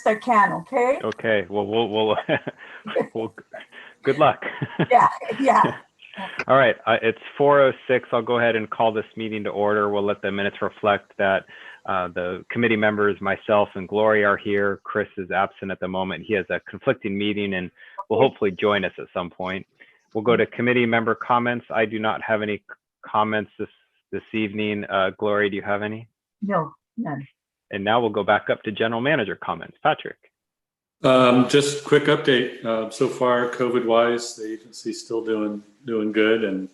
I can, okay? Okay, well, well, good luck. Yeah. All right, it's 4:06. I'll go ahead and call this meeting to order. We'll let the minutes reflect that the committee members, myself and Gloria are here. Chris is absent at the moment. He has a conflicting meeting and will hopefully join us at some point. We'll go to committee member comments. I do not have any comments this evening. Gloria, do you have any? No, none. And now we'll go back up to general manager comments. Patrick. Just quick update. So far, COVID-wise, the agency's still doing good, and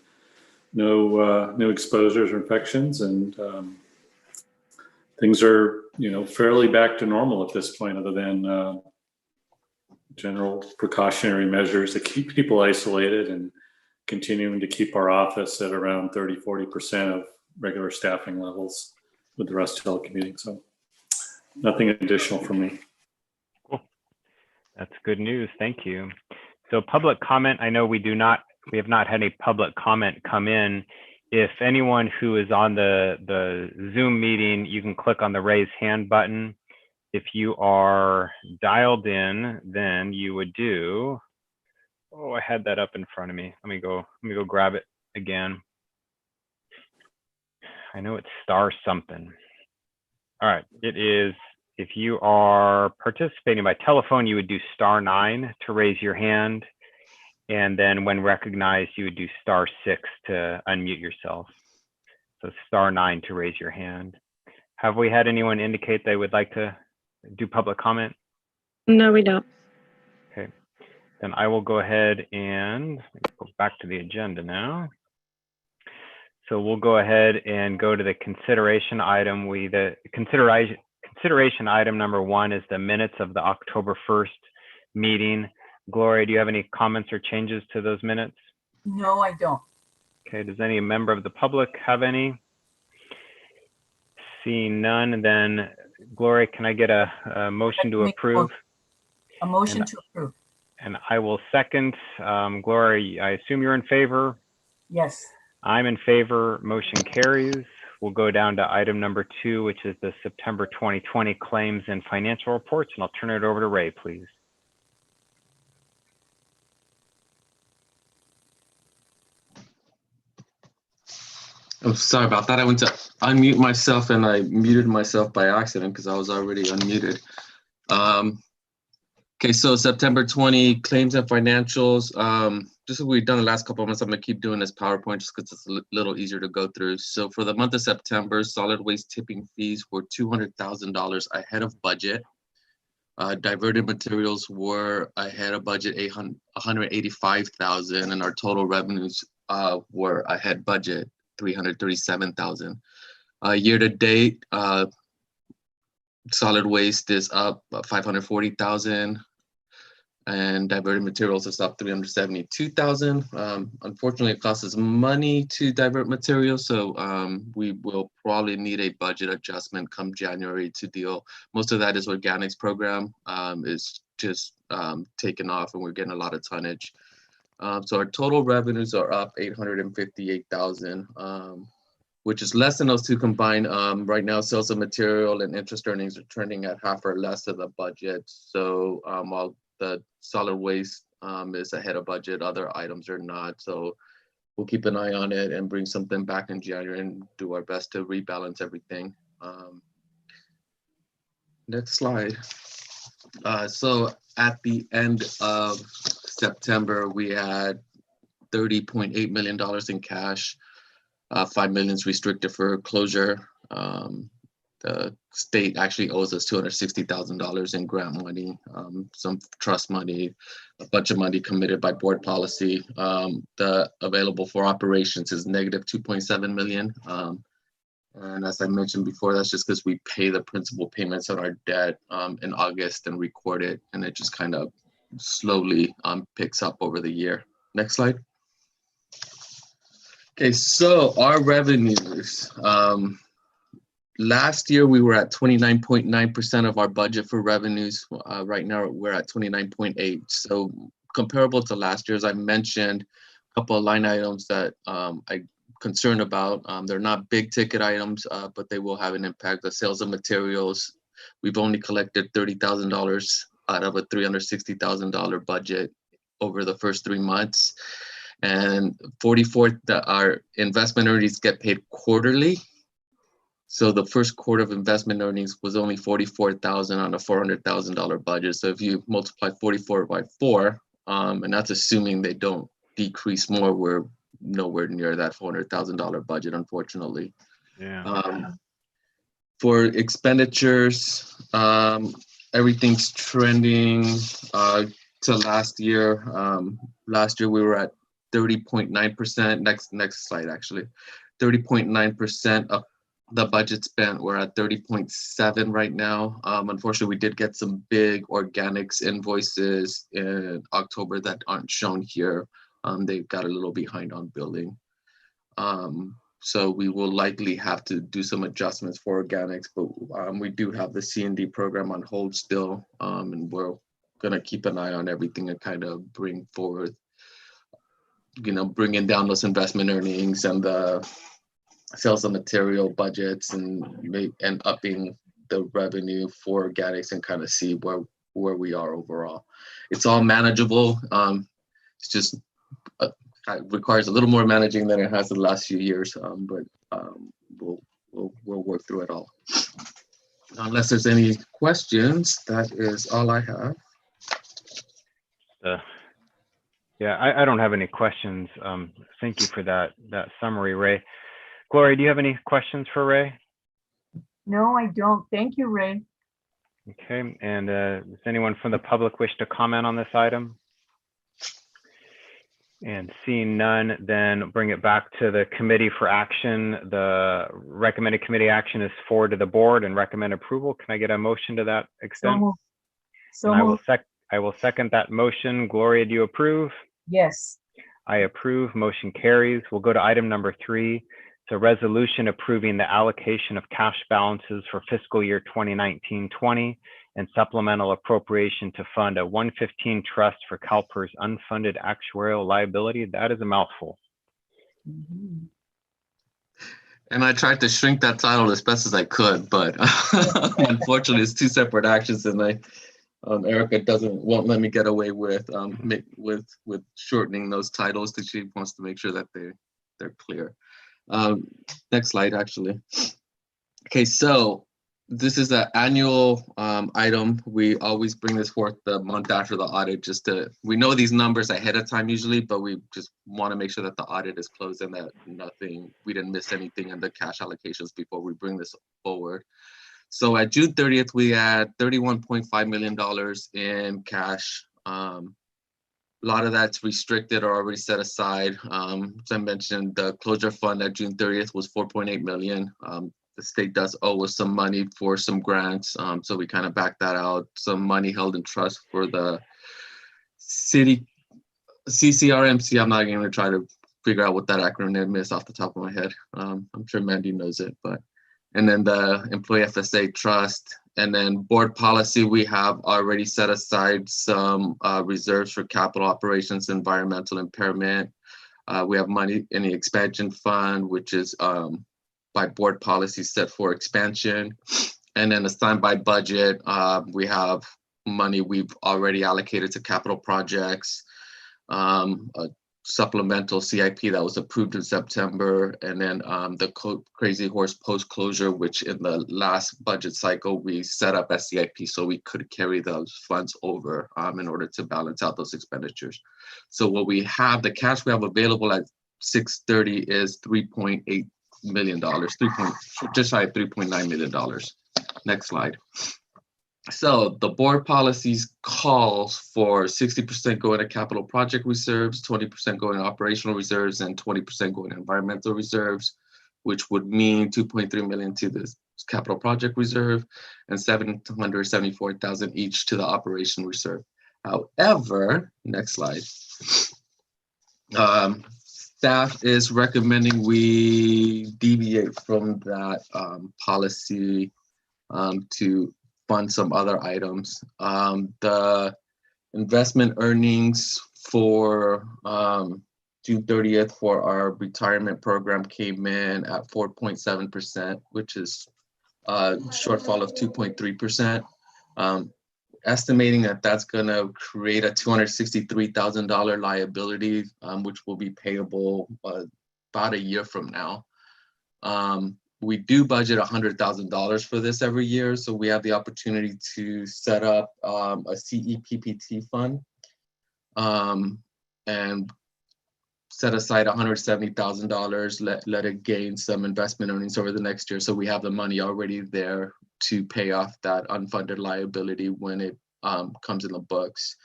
no new exposures or infections, and things are fairly back to normal at this point, other than general precautionary measures to keep people isolated and continuing to keep our office at around 30-40% of regular staffing levels, with the rest telecommuting. So nothing additional from me. Cool. That's good news. Thank you. So public comment, I know we have not had any public comment come in. If anyone who is on the Zoom meeting, you can click on the raise hand button. If you are dialed in, then you would do, oh, I had that up in front of me. Let me go grab it again. I know it's star something. All right, it is, if you are participating by telephone, you would do *9 to raise your hand. And then when recognized, you would do *6 to unmute yourself. So *9 to raise your hand. Have we had anyone indicate they would like to do public comment? No, we don't. Okay, then I will go ahead and go back to the agenda now. So we'll go ahead and go to the consideration item. The consideration item number 1 is the minutes of the October 1st meeting. Gloria, do you have any comments or changes to those minutes? No, I don't. Okay, does any member of the public have any? Seeing none, then Gloria, can I get a motion to approve? A motion to approve. And I will second. Gloria, I assume you're in favor? Yes. I'm in favor. Motion carries. We'll go down to item number 2, which is the September 2020 claims and financial reports, and I'll turn it over to Ray, please. I'm sorry about that. I went to unmute myself and I muted myself by accident because I was already unmuted. Okay, so September 20 claims and financials. Just like we've done the last couple of months, I'm gonna keep doing this PowerPoint just because it's a little easier to go through. So for the month of September, solid waste tipping fees were $200,000 ahead of budget. Diverted materials were ahead of budget, $185,000, and our total revenues were ahead budget, $337,000. Year to date, solid waste is up $540,000, and diverted materials is up $372,000. Unfortunately, it costs us money to divert materials, so we will probably need a budget adjustment come January to deal. Most of that is organics program is just taken off, and we're getting a lot of tonnage. So our total revenues are up $858,000, which is less than those two combined. Right now, sales of material and interest earnings are trending at half or less of the budget. So while the solid waste is ahead of budget, other items are not. So we'll keep an eye on it and bring something back in January and do our best to rebalance everything. Next slide. So at the end of September, we had $30.8 million in cash, $5 million is restricted for closure. The state actually owes us $260,000 in grant money, some trust money, a bunch of money committed by board policy. The available for operations is negative $2.7 million. And as I mentioned before, that's just because we pay the principal payments on our debt in August and record it, and it just kind of slowly picks up over the year. Next slide. Okay, so our revenues. Last year, we were at 29.9% of our budget for revenues. Right now, we're at 29.8%. So comparable to last year, as I mentioned, a couple of line items that I'm concerned about. They're not big ticket items, but they will have an impact. The sales of materials We've only collected $30,000 out of a $360,000 budget over the first 3 months. And 44, our investment earnings get paid quarterly. So the first quarter of investment earnings was only 44,000 on a $400,000 budget. So if you multiply 44 by 4, and that's assuming they don't decrease more, we're nowhere near that $400,000 budget, unfortunately. Yeah. For expenditures, everything's trending to last year. Last year we were at 30.9%. Next slide, actually. 30.9% of the budget spent. We're at 30.7 right now. Unfortunately, we did get some big organics invoices in October that aren't shown here. They got a little behind on billing. So we will likely have to do some adjustments for organics, but we do have the C&D program on hold still, and we're gonna keep an eye on everything and kind of bring forward, bringing down those investment earnings and the sales of material budgets and upping the revenue for organics and kind of see where we are overall. It's all manageable. It's just requires a little more managing than it has in the last few years, but we'll work through it all. Unless there's any questions, that is all I have. Yeah, I don't have any questions. Thank you for that summary, Ray. Gloria, do you have any questions for Ray? No, I don't. Thank you, Ray. Okay, and does anyone from the public wish to comment on this item? And seeing none, then bring it back to the committee for action. The recommended committee action is forward to the board and recommend approval. Can I get a motion to that extent? So And moved. I will second that motion. Gloria, do you approve? Yes. I approve. Motion carries. We'll go to item number 3. It's a resolution approving the allocation of cash balances for fiscal year 2019-20 and supplemental appropriation to fund a 115 trust for CalPERS unfunded actuarial liability. That is a mouthful. Mhm. And I tried to shrink that title as best as I could, but unfortunately it's 2 separate actions, and Erica won't let me get away with shortening those titles because she wants to make sure that they're clear. Next slide, actually. Okay, so this is an annual item. We always bring this forth the month after the audit, we know these numbers ahead of time usually, but we just want to make sure that the audit is closed and that we didn't miss anything in the cash allocations before we bring this forward. So at June 30th, we had $31.5 million in cash. A lot of that's restricted or already set aside. As I mentioned, the closure fund at June 30th was $4.8 million. The state does owe us some money for some grants, so we kind of backed that out. Some money held in trust for the city CCRMC. I'm not going to try to figure out what that acronym is off the top of my head. I'm sure Mandy knows it, and then the employee FSA trust, and then board policy. We have already set aside some reserves for capital operations, environmental impairment. We have money in the expansion fund, which is by board policy set for expansion. And then a standby budget, we have money we've already allocated to capital projects, a supplemental CIP that was approved in September, and then the Crazy Horse post-closure, which in the last budget cycle, we set up as CIP so we could carry those funds over in order to balance out those expenditures. So what we have, the cash we have available at 6/30 is $3.8 million, just shy of $3.9 million. Next slide. So the board policies calls for 60% going to capital project reserves, 20% going to operational reserves, and 20% going to environmental reserves, which would mean $2.3 million to the capital project reserve and $774,000 each to the operation reserve. However, next slide. Staff is recommending we deviate from that policy to fund some other items. The investment earnings for June 30th for our retirement program came in at 4.7%, which is shortfall of 2.3%. Estimating that that's going to create a $263,000 liability, which will be payable about a year from now. We do budget $100,000 for this every year, so we have the opportunity to set up a CEPPT fund and set aside $170,000, let it gain some investment earnings over the next year, so we have the money already there to pay off that unfunded liability when it comes in the books.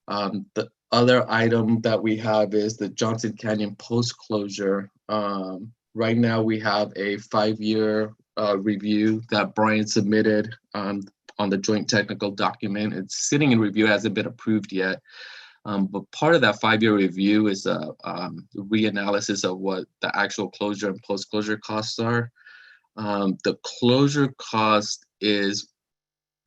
The other item that we have is the Johnson Canyon post-closure. Right now we have a 5-year review that Brian submitted on the joint technical document. It's sitting in review, hasn't been approved yet. But part of that 5-year review is a reanalysis of what the actual closure and post-closure costs are. The closure cost is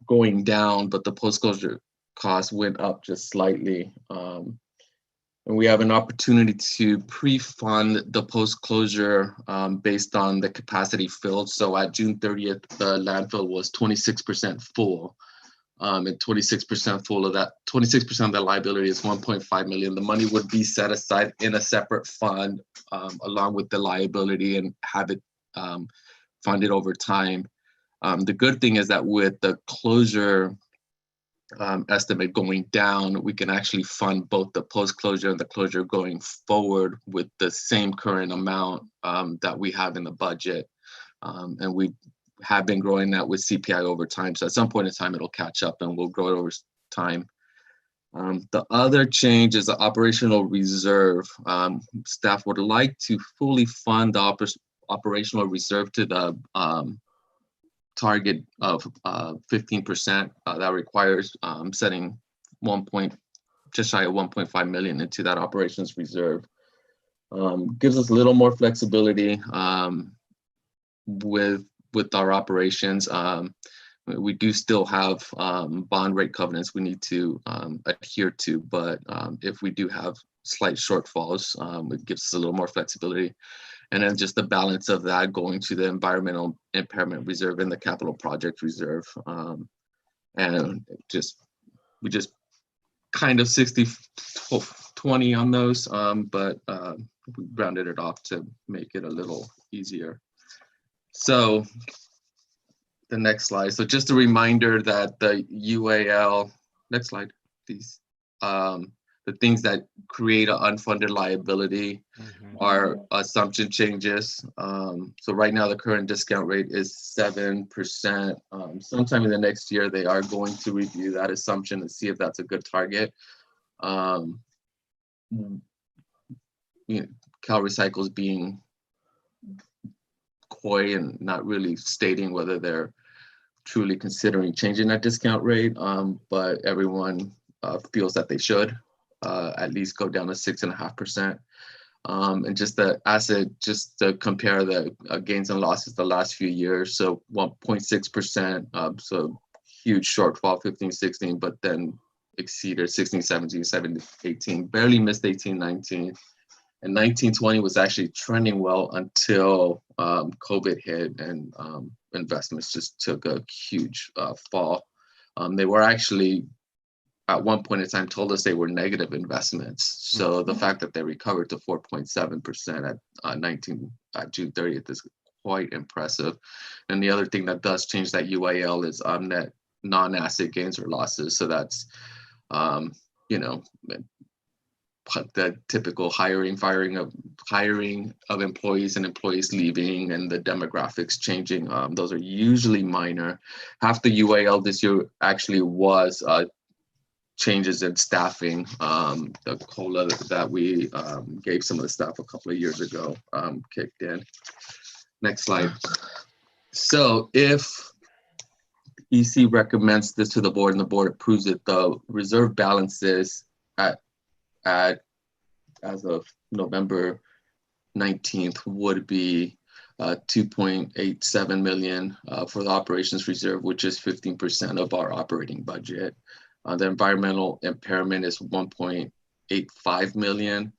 going down, but the post-closure cost went up just slightly. And we have an opportunity to pre-fund the post-closure based on the capacity filled. So at June 30th, the landfill was 26% full. And 26% full of that, 26% of the liability is 1.5 million. The money would be set aside in a separate fund along with the liability and have it funded over time. The good thing is that with the closure estimate going down, we can actually fund both the post-closure and the closure going forward with the same current amount that we have in the budget. And we have been growing that with CPI over time. So at some point in time, it'll catch up and we'll grow it over time. The other change is the operational reserve. Staff would like to fully fund the operational reserve to the target of 15%. That requires setting just shy of 1.5 million into that operations reserve. Gives us a little more flexibility with our operations. We do still have bond rate covenants we need to adhere to, but if we do have slight shortfalls, it gives us a little more flexibility. And then just the balance of that going to the environmental impairment reserve and the capital project reserve. And we just kind of 60-20 on those, but we rounded it off to make it a little easier. So the next slide. So just a reminder that the UAL, next slide, please. The things that create an unfunded liability are assumption changes. So right now the current discount rate is 7%. Sometime in the next year, they are going to review that assumption and see if that's a good target. You know, Cal Recycle's being coy and not really stating whether they're truly considering changing that discount rate, but everyone feels that they should at least go down to 6.5%. And just the asset, just to compare the gains and losses the last few years, so 1.6%, so huge shortfall 15-16, but then exceeded 16-17, 17-18, barely missed 18-19. And 19-20 was actually trending well until COVID hit and investments just took a huge fall. They were actually, at one point in time, told us they were negative investments. So the fact that they recovered to 4.7% at June 30th is quite impressive. And the other thing that does change that UAL is net non-asset gains or losses. So that's, you know, the typical hiring of employees and employees leaving and the demographics changing. Those are usually minor. Half the UAL this year actually was changes in staffing. The COLA that we gave some of the staff a couple of years ago kicked in. Next slide. So if EC recommends this to the board and the board approves it, the reserve balances as of November 19th would be 2.87 million for the operations reserve, which is 15% of our operating budget. The environmental impairment is 1.85 million.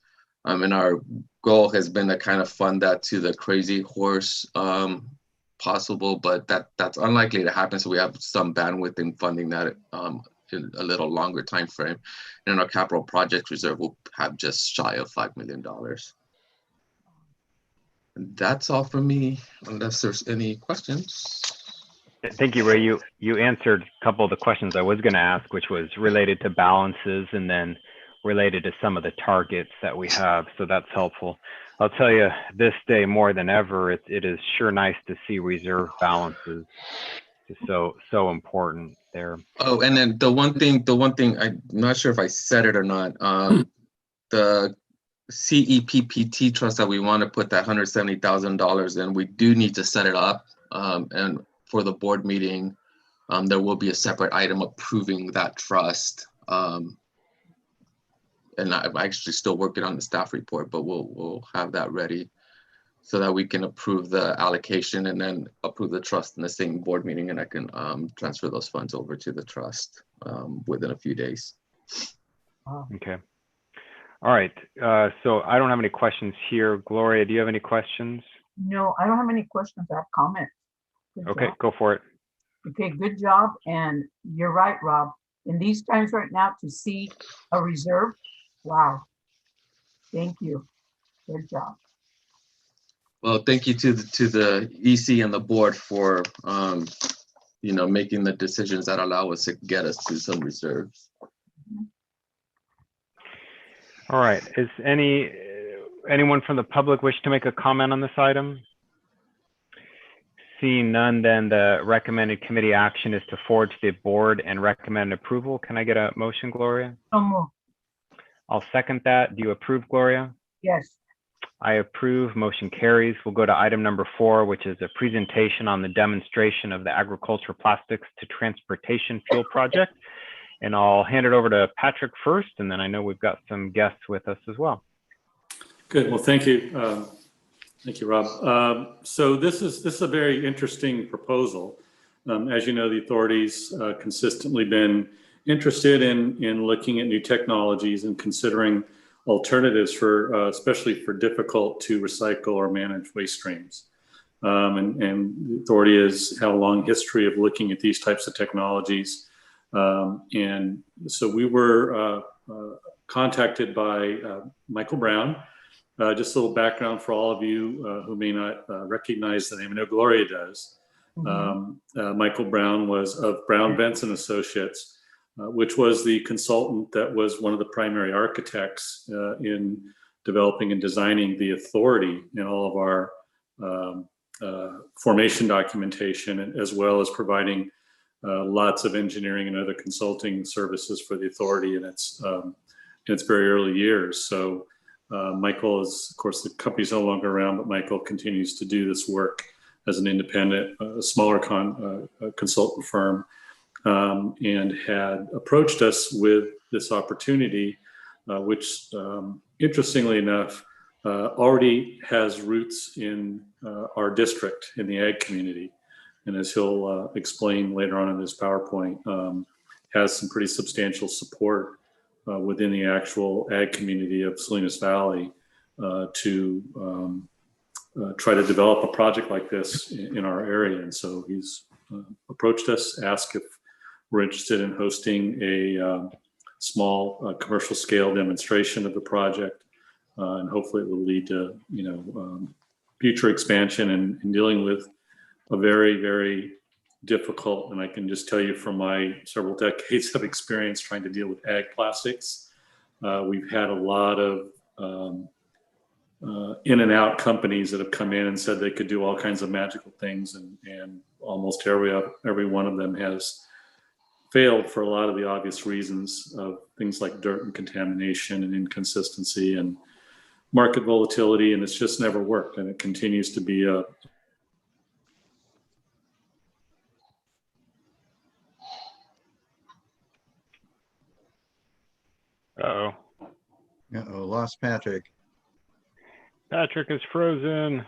And our goal has been to kind of fund that to the crazy horse possible, but that's unlikely to happen. So we have some bandwidth in funding that in a little longer time frame. And our capital project reserve will have just shy of $5 million. And that's all from me, unless there's any questions. Thank you, Ray. You answered a couple of the questions I was going to ask, which was related to balances and then related to some of the targets that we have. So that's helpful. I'll tell you, this day more than ever, it is sure nice to see reserve balances. It's so important there. Oh, and then the one thing, I'm not sure if I said it or not. The CEPPT trust that we want to put that $170,000 in, we do need to set it up. And for the board meeting, there will be a separate item approving that trust. And I'm actually still working on the staff report, but we'll have that ready so that we can approve the allocation and then approve the trust in the same board meeting, and I can transfer those funds over to the trust within a few days. Wow. Okay. All right. So I don't have any questions here. Gloria, do you have any questions? No, I don't have any questions. I have comments. Good Okay, job. go for it. Okay, good job. And you're right, Rob. In these times right now, to see a reserve, wow. Thank you. Good job. Well, thank you to the EC and the board for making the decisions that allow us to get us to some reserves. All right. Is anyone from the public wish to make a comment on this item? Seeing none, then the recommended committee action is to forward to the board and recommend approval. Can I get a motion, Gloria? So move. I'll second that. Do you approve, Gloria? Yes. I approve. Motion carries. We'll go to item number 4, which is a presentation on the demonstration of the agriculture plastics to transportation fuel project. And I'll hand it over to Patrick first, and then I know we've got some guests with us as well. Good. Well, thank you. Thank you, Rob. So this is a very interesting proposal. As you know, the authority's consistently been interested in looking at new technologies and considering alternatives for, especially for difficult to recycle or manage waste streams. And the authority has had a long history of looking at these types of technologies. And so we were contacted by Michael Brown. Just a little background for all of you who may not recognize the name. I know Gloria does. Michael Brown was of Brown Benson Associates, which was the consultant that was one of the primary architects in developing and designing the authority in all of our formation documentation, as well as providing lots of engineering and other consulting services for the authority in its very early years. So Michael is, of course, the company's no longer around, but Michael continues to do this work as an independent, smaller consultant firm, and had approached us with this opportunity, which, interestingly enough, already has roots in our district in the ag community. And as he'll explain later on in this PowerPoint, has some pretty substantial support within the actual ag community of Salinas Valley to try to develop a project like this in our area. And so he's approached us, asked if we're interested in hosting a small commercial scale demonstration of the project. And hopefully it will lead to, future expansion and dealing with a very, very difficult, and I can just tell you from my several decades of experience trying to deal with ag plastics, we've had a lot of in and out companies that have come in and said they could do all kinds of magical things, and almost every one of them has failed for a lot of the obvious reasons of things like dirt and contamination and inconsistency and market volatility, and it's just never worked, and it continues to be a Uh-oh. Uh-oh, lost Patrick. Patrick is frozen.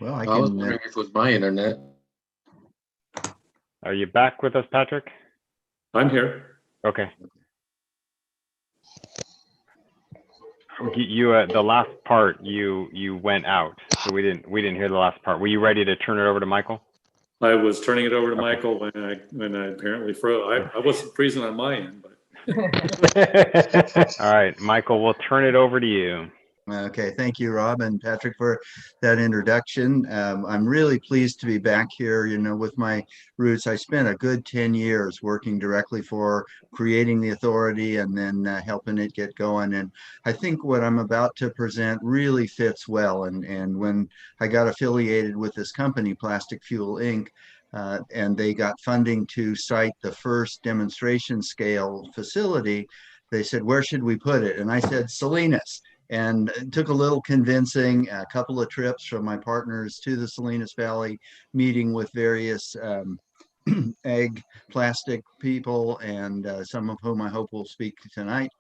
Well, I was wondering if it was my internet. Are you back with us, Patrick? I'm here. Okay. The last part you went out, so we didn't hear the last part. Were you ready to turn it over to Michael? I was turning it over to Okay. Michael when I apparently froze. I wasn't freezing on my end, but All right, Michael, we'll turn it over to you. Okay, thank you, Rob and Patrick, for that introduction. I'm really pleased to be back here. You know, with my roots, I spent a good 10 years working directly for creating the authority and then helping it get going. And I think what I'm about to present really fits well. And when I got affiliated with this company, Plastic Fuel Inc., and they got funding to site the first demonstration scale facility, they said, where should we put it? And I said, Salinas. And it took a little convincing, a couple of trips from my partners to the Salinas Valley, meeting with various ag plastic people, and some of whom I hope will speak tonight.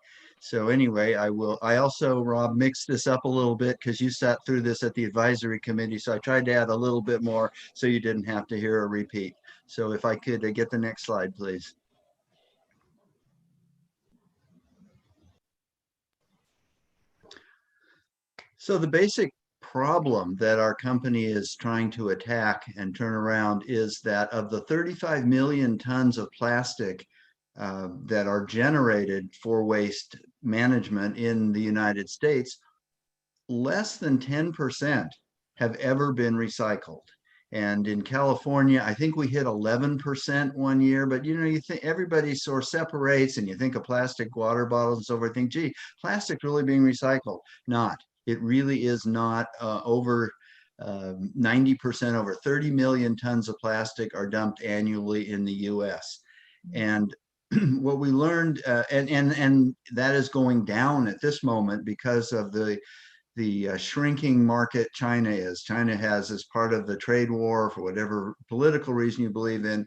So anyway, I also, Rob, mixed this up a little bit because you sat through this at the advisory committee. So I tried to add a little bit more so you didn't have to hear a repeat. So if I could get the next slide, please. So the basic problem that our company is trying to attack and turn around is that of the 35 million tons of plastic that are generated for waste management in the United States, less than 10% have ever been recycled. And in California, I think we hit 11% one year, but you know, you think everybody sort of separates and you think of plastic water bottles and so forth, think, gee, plastic really being recycled. Not. It really is not. Over 90%, over 30 million tons of plastic are dumped annually in the US. And what we learned, and that is going down at this moment because of the shrinking market China is. China has, as part of the trade war, for whatever political reason you believe in,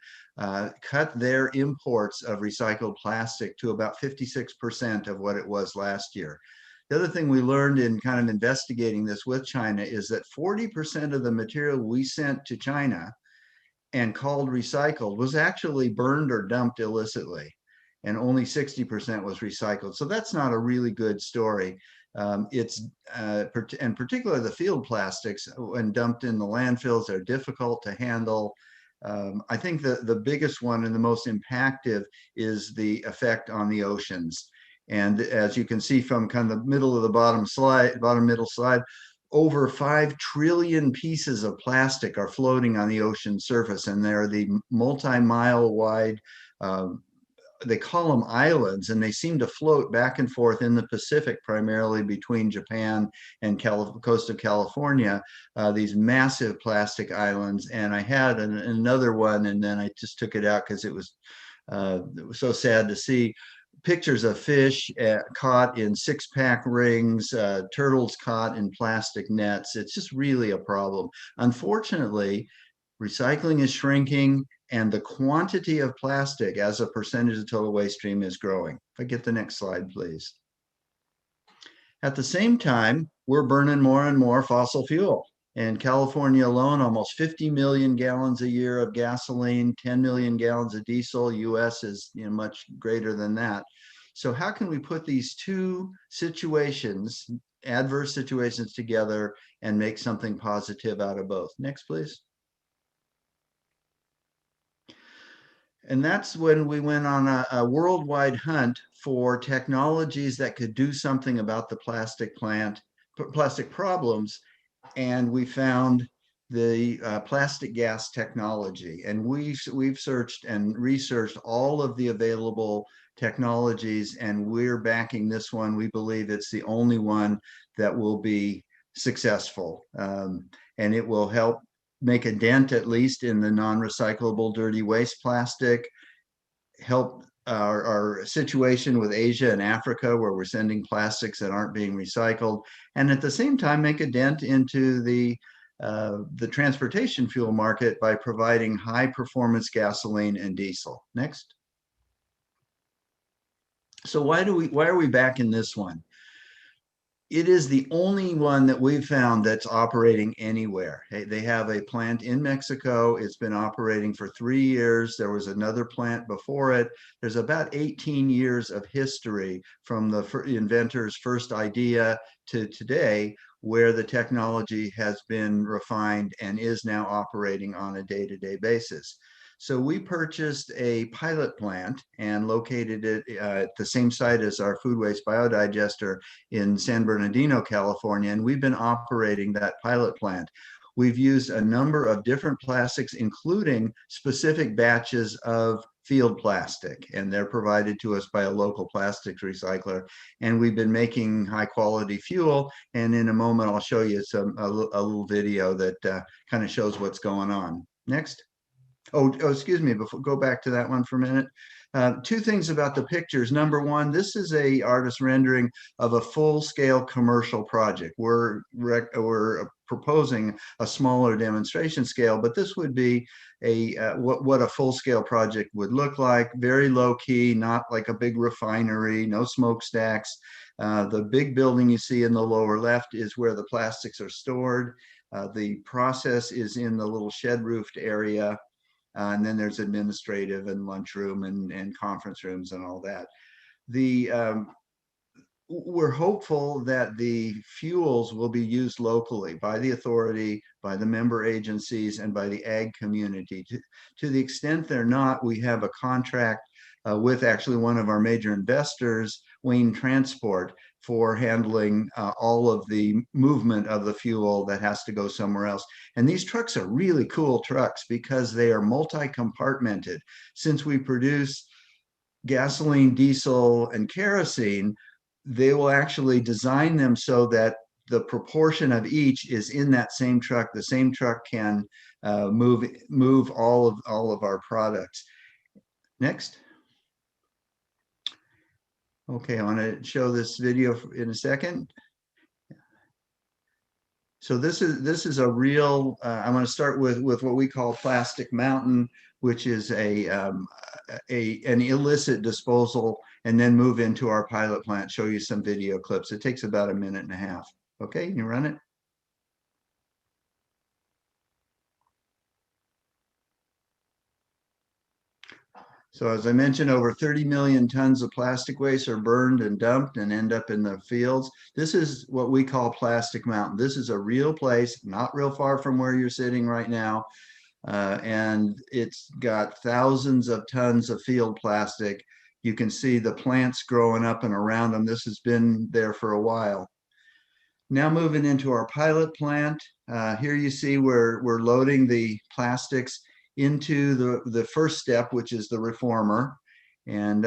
cut their imports of recycled plastic to about 56% of what it was last year. The other thing we learned in kind of investigating this with China is that 40% of the material we sent to China and called recycled was actually burned or dumped illicitly, and only 60% was recycled. So that's not a really good story. And particularly the field plastics, when dumped in the landfills, are difficult to handle. I think the biggest one and the most impactful is the effect on the oceans. And as you can see from kind of the middle of the bottom middle slide, over 5 trillion pieces of plastic are floating on the ocean surface, and they're the multi-mile wide, they call them islands, and they seem to float back and forth in the Pacific, primarily between Japan and coast of California, these massive plastic islands. And I had another one, and then I just took it out because it was so sad to see pictures of fish caught in 6-pack rings, turtles caught in plastic nets. It's just really a problem. Unfortunately, recycling is shrinking, and the quantity of plastic as a percentage of total waste stream is growing. If I get the next slide, please. At the same time, we're burning more and more fossil fuel. In California alone, almost 50 million gallons a year of gasoline, 10 million gallons of diesel. US is much greater than that. So how can we put these two situations, adverse situations, together and make something positive out of both? Next, please. And that's when we went on a worldwide hunt for technologies that could do something about the plastic problems. And we found the plastic gas technology. And we've searched and researched all of the available technologies, and we're backing this one. We believe it's the only one that will be successful. And it will help make a dent, at least, in the non-recyclable dirty waste plastic, help our situation with Asia and Africa, where we're sending plastics that aren't being recycled, and at the same time make a dent into the transportation fuel market by providing high performance gasoline and diesel. Next. So why are we back in this one? It is the only one that we've found that's operating anywhere. They have a plant in Mexico. It's been operating for 3 years. There was another plant before it. There's about 18 years of history from the inventor's first idea to today, where the technology has been refined and is now operating on a day-to-day basis. So we purchased a pilot plant and located it at the same site as our food waste biodigester in San Bernardino, California, and we've been operating that pilot plant. We've used a number of different plastics, including specific batches of field plastic, and they're provided to us by a local plastics recycler. And we've been making high quality fuel. And in a moment, I'll show you a little video that kind of shows what's going on. Next. Oh, excuse me, before go back to that one for a minute. Two things about the pictures. Number one, this is a artist rendering of a full-scale commercial project. We're proposing a smaller demonstration scale, but this would be a what a full-scale project would look like. Very low-key, not like a big refinery, no smokestacks. The big building you see in the lower left is where the plastics are stored. The process is in the little shed-roofed area. And then there's administrative and lunchroom and conference rooms and all that. We're hopeful that the fuels will be used locally by the authority, by the member agencies, and by the ag community. To the extent they're not, we have a contract with actually one of our major investors, Wayne Transport, for handling all of the movement of the fuel that has to go somewhere else. And these trucks are really cool trucks because they are multi-compartmented. Since we produce gasoline, diesel, and kerosene, they will actually design them so that the proportion of each is in that same truck. The same truck can move all of our products. Next. Okay, I want to show this video in a second. So this is a real. I'm going to start with what we call Plastic Mountain, which is an illicit disposal, and then move into our pilot plant. Show you some video clips. It takes about 1.5 minutes. Okay, can you run it? So as I mentioned, over 30 million tons of plastic waste are burned and dumped and end up in the fields. This is what we call Plastic Mountain. This is a real place, not real far from where you're sitting right now. And it's got thousands of tons of field plastic. You can see the plants growing up and around them. This has been there for a while. Now moving into our pilot plant. Here you see we're loading the plastics into the first step, which is the reformer. And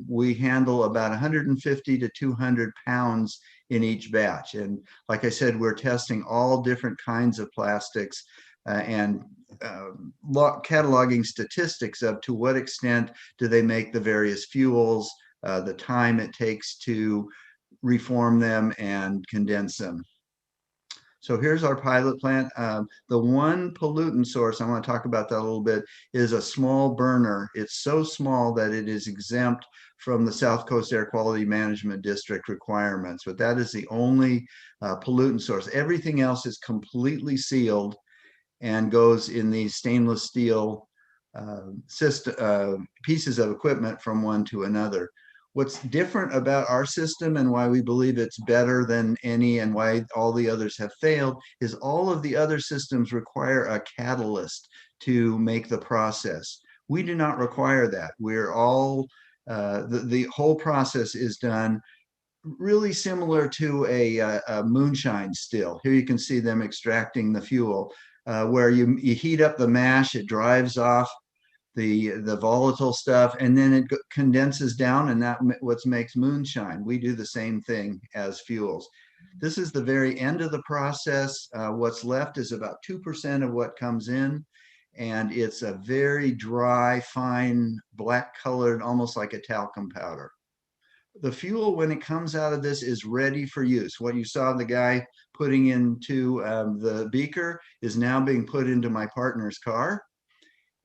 we handle about 150 to 200 pounds in each batch. And like I said, we're testing all different kinds of plastics and cataloging statistics of to what extent do they make the various fuels, the time it takes to reform them and condense them. So here's our pilot plant. The one pollutant source, I want to talk about that a little bit, is a small burner. It's so small that it is exempt from the South Coast Air Quality Management District requirements, but that is the only pollutant source. Everything else is completely sealed and goes in these stainless steel pieces of equipment from one to another. What's different about our system and why we believe it's better than any and why all the others have failed is all of the other systems require a catalyst to make the process. We do not require that. We're all, the whole process is done really similar to a moonshine still. Here you can see them extracting the fuel where you heat up the mash, it drives off the volatile stuff, and then it condenses down, and that what makes moonshine. We do the same thing as fuels. This is the very end of the process. What's left is about 2% of what comes in, and it's a very dry, fine, black colored, almost like a talcum powder. The fuel, when it comes out of this, is ready for use. What you saw the guy putting into the beaker is now being put into my partner's car.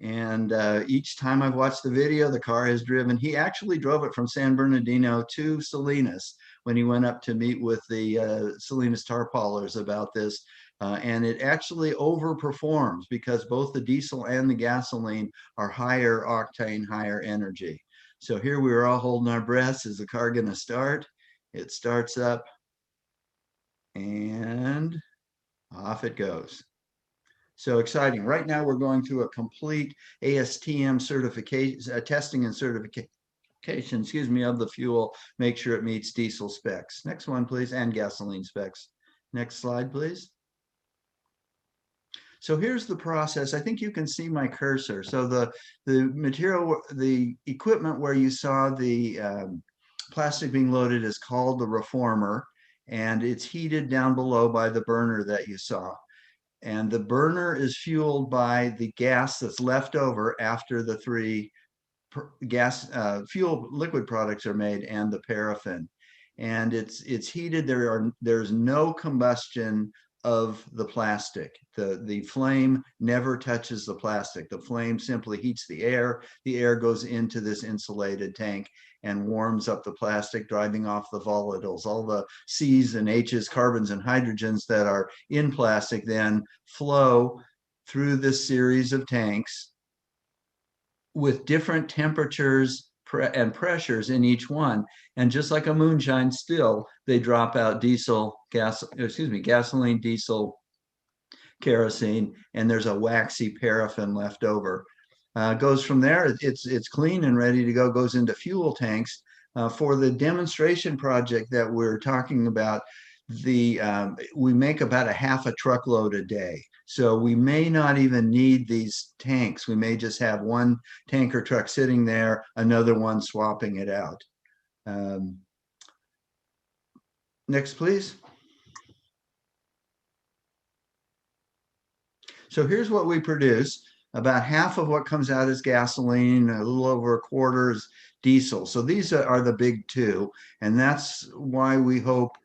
And each time I've watched the video, the car has driven. He actually drove it from San Bernardino to Salinas when he went up to meet with the Salinas tarpaulers about this. And it actually overperforms because both the diesel and the gasoline are higher octane, higher energy. So here we were all holding our breaths. Is the car going to start? It starts up and off it goes. So exciting. Right now we're going through a complete ASTM certification, testing and certification, of the fuel, make sure it meets diesel specs. Next one, please, and gasoline specs. Next slide, please. So here's the process. I think you can see my cursor. So the material, the equipment where you saw the plastic being loaded is called the reformer, and it's heated down below by the burner that you saw. And the burner is fueled by the gas that's left over after the three fuel liquid products are made and the paraffin. And it's heated. There's no combustion of the plastic. The flame never touches the plastic. The flame simply heats the air. The air goes into this insulated tank and warms up the plastic, driving off the volatiles. All the C's and H's, carbons and hydrogens that are in plastic then flow through this series of tanks with different temperatures and pressures in each one. And just like a moonshine still, they drop out gasoline, diesel, kerosene, and there's a waxy paraffin left over. Goes from there, it's clean and ready to go, goes into fuel tanks. For the demonstration project that we're talking about, we make about a half a truckload a day. So we may not even need these tanks. We may just have one tanker truck sitting there, another one swapping it out. Next, please. So here's what we produce. About half of what comes out is gasoline, a little over a quarter is diesel. So these are the big two. And that's why we hope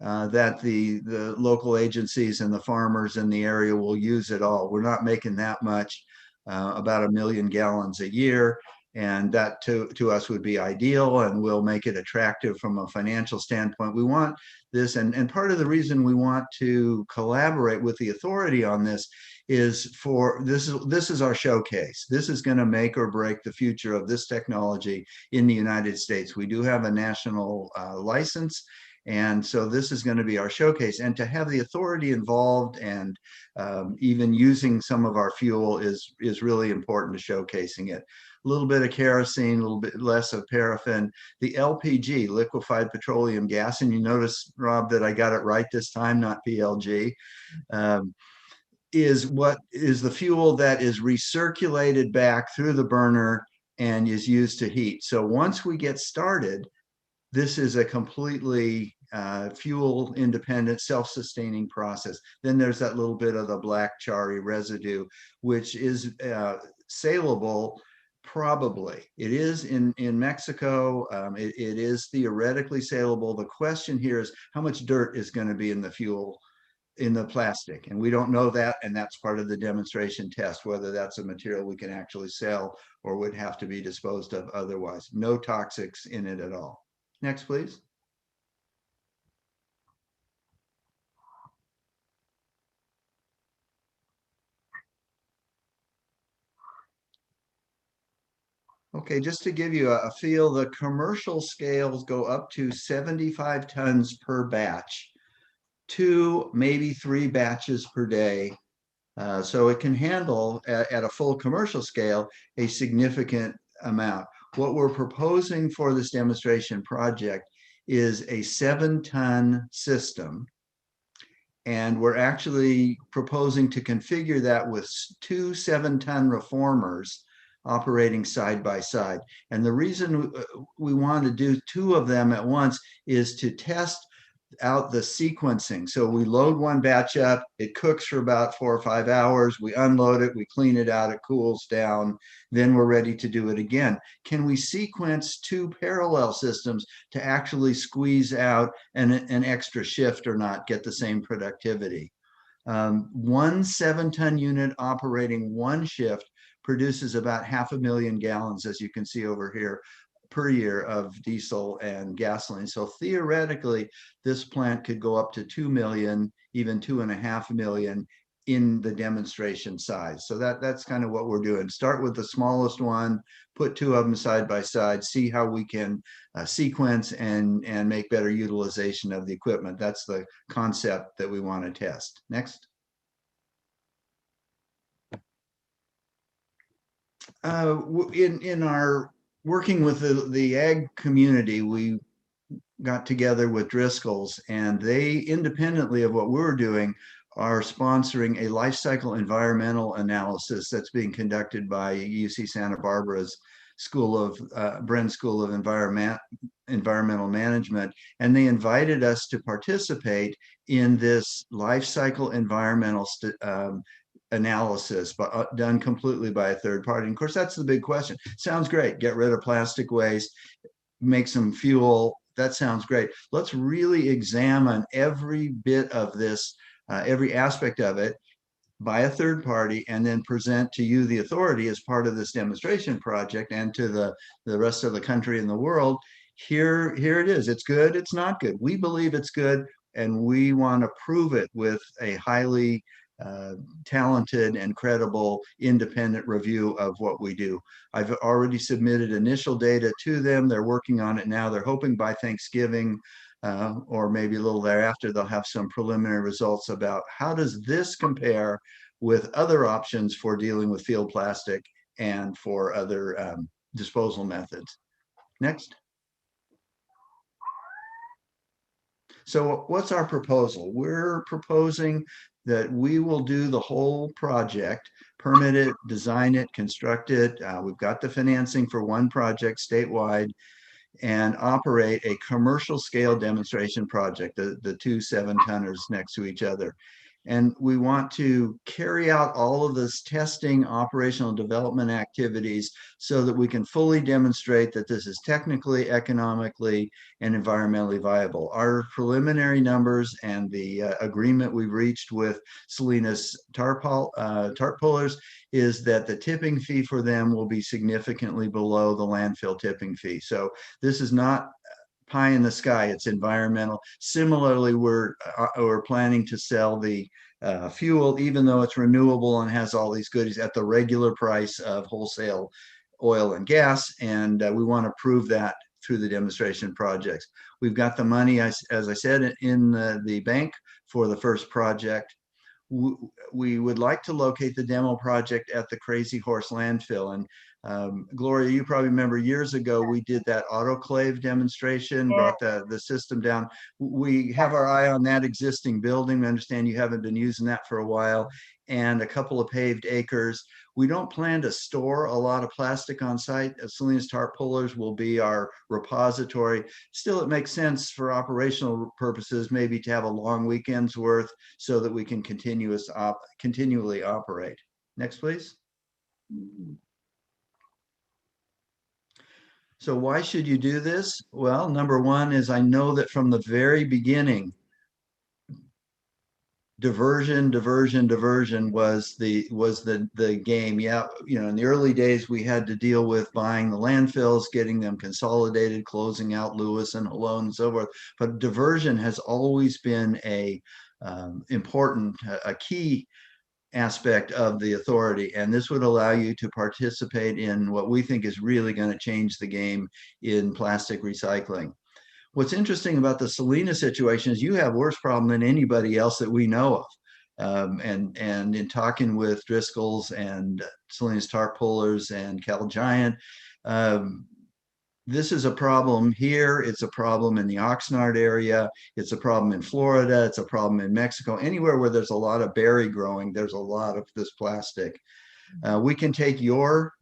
that the local agencies and the farmers in the area will use it all. We're not making that much, about 1 million gallons a year. And that to us would be ideal, and we'll make it attractive from a financial standpoint. We want this, and part of the reason we want to collaborate with the authority on this is this is our showcase. This is going to make or break the future of this technology in the United States. We do have a national license, and so this is going to be our showcase. And to have the authority involved and even using some of our fuel is really important to showcasing it. A little bit of kerosene, a little bit less of paraffin. The LPG, liquefied petroleum gas, and you notice, Rob, that I got it right this time, not PLG, is the fuel that is recirculated back through the burner and is used to heat. So once we get started, this is a completely fuel independent, self-sustaining process. Then there's that little bit of the black charry residue, which is saleable. Probably it is in Mexico. It is theoretically saleable. The question here is how much dirt is going to be in the fuel, in the plastic, and we don't know that, and that's part of the demonstration test, whether that's a material we can actually sell or would have to be disposed of otherwise. No toxics in it at all. Next, please. Okay, just to give you a feel, the commercial scales go up to 75 tons per batch, 2, maybe 3 batches per day. So it can handle at a full commercial scale a significant amount. What we're proposing for this demonstration project is a 7-ton system. And we're actually proposing to configure that with 2 7-ton reformers operating side by side. And the reason we want to do 2 of them at once is to test out the sequencing. So we load one batch up, it cooks for about 4 or 5 hours, we unload it, we clean it out, it cools down, then we're ready to do it again. Can we sequence 2 parallel systems to actually squeeze out an extra shift or not, get the same productivity? One 7-ton unit operating one shift produces about 500,000 gallons, as you can see over here, per year of diesel and gasoline. So theoretically, this plant could go up to 2 million, even 2.5 million in the demonstration size. So that's kind of what we're doing. Start with the smallest one, put two of them side by side, see how we can sequence and make better utilization of the equipment. That's the concept that we want to test. Next. In our working with the ag community, we got together with Driscoll's, and they, independently of what we're doing, are sponsoring a life cycle environmental analysis that's being conducted by UC Santa Barbara's Bren School of Environmental Management. And they invited us to participate in this life cycle environmental analysis, but done completely by a third party. And of course, that's the big question. Sounds great. Get rid of plastic waste, make some fuel. That sounds great. Let's really examine every bit of this, every aspect of it by a third party, and then present to you, the authority, as part of this demonstration project, and to the rest of the country and the world. Here it is. It's good. It's not good. We believe it's good, and we want to prove it with a highly talented and credible independent review of what we do. I've already submitted initial data to them. They're working on it now. They're hoping by Thanksgiving or maybe a little thereafter, they'll have some preliminary results about how does this compare with other options for dealing with field plastic and for other disposal methods. Next. So what's our proposal? We're proposing that we will do the whole project, permit it, design it, construct it. We've got the financing for one project statewide, and operate a commercial scale demonstration project, the two 7-tonners next to each other. And we want to carry out all of this testing, operational development activities so that we can fully demonstrate that this is technically, economically, and environmentally viable. Our preliminary numbers and the agreement we've reached with Salinas tarp pullers is that the tipping fee for them will be significantly below the landfill tipping fee. So this is not pie in the sky, it's environmental. Similarly, we're planning to sell the fuel, even though it's renewable and has all these goodies, at the regular price of wholesale oil and gas. And we want to prove that through the demonstration projects. We've got the money, as I said, in the bank for the first project. We would like to locate the demo project at the Crazy Horse landfill. And Gloria, you probably remember years ago, we did that autoclave demonstration, brought the system down. We have our eye on that existing building. We understand you haven't been using that for a while, and a couple of paved acres. We don't plan to store a lot of plastic on site. Salinas tarp pullers will be our repository. Still, it makes sense for operational purposes, maybe to have a long weekend's worth so that we can continually operate. Next, please. So why should you do this? Well, number one is, I know that from the very beginning, diversion was the game. Yeah, in the early days, we had to deal with buying the landfills, getting them consolidated, closing out Lewis and Halone and so forth. But diversion has always been a key aspect of the authority, and this would allow you to participate in what we think is really going to change the game in plastic recycling. What's interesting about the Salinas situation is you have worse problem than anybody else that we know of. And in talking with Driscoll's and Salinas tarp pullers and Cal Giant, this is a problem here. It's a problem in the Oxnard area. It's a problem in Florida. It's a problem in Mexico. Anywhere where there's a lot of berry growing, there's a lot of this plastic. We can take your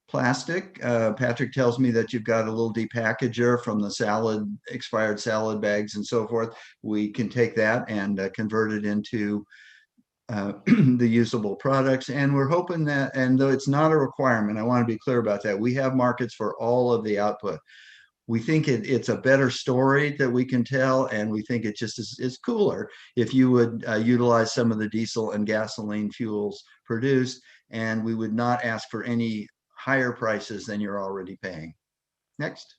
plastic. Patrick tells me that you've got a little depackager from the expired salad bags and so forth. We can take that and convert it into the usable products. And we're hoping that, and though it's not a requirement, I want to be clear about that, we have markets for all of the output. We think it's a better story that we can tell, and we think it just is cooler if you would utilize some of the diesel and gasoline fuels produced. and we would not ask for any higher prices than you're already paying. Next.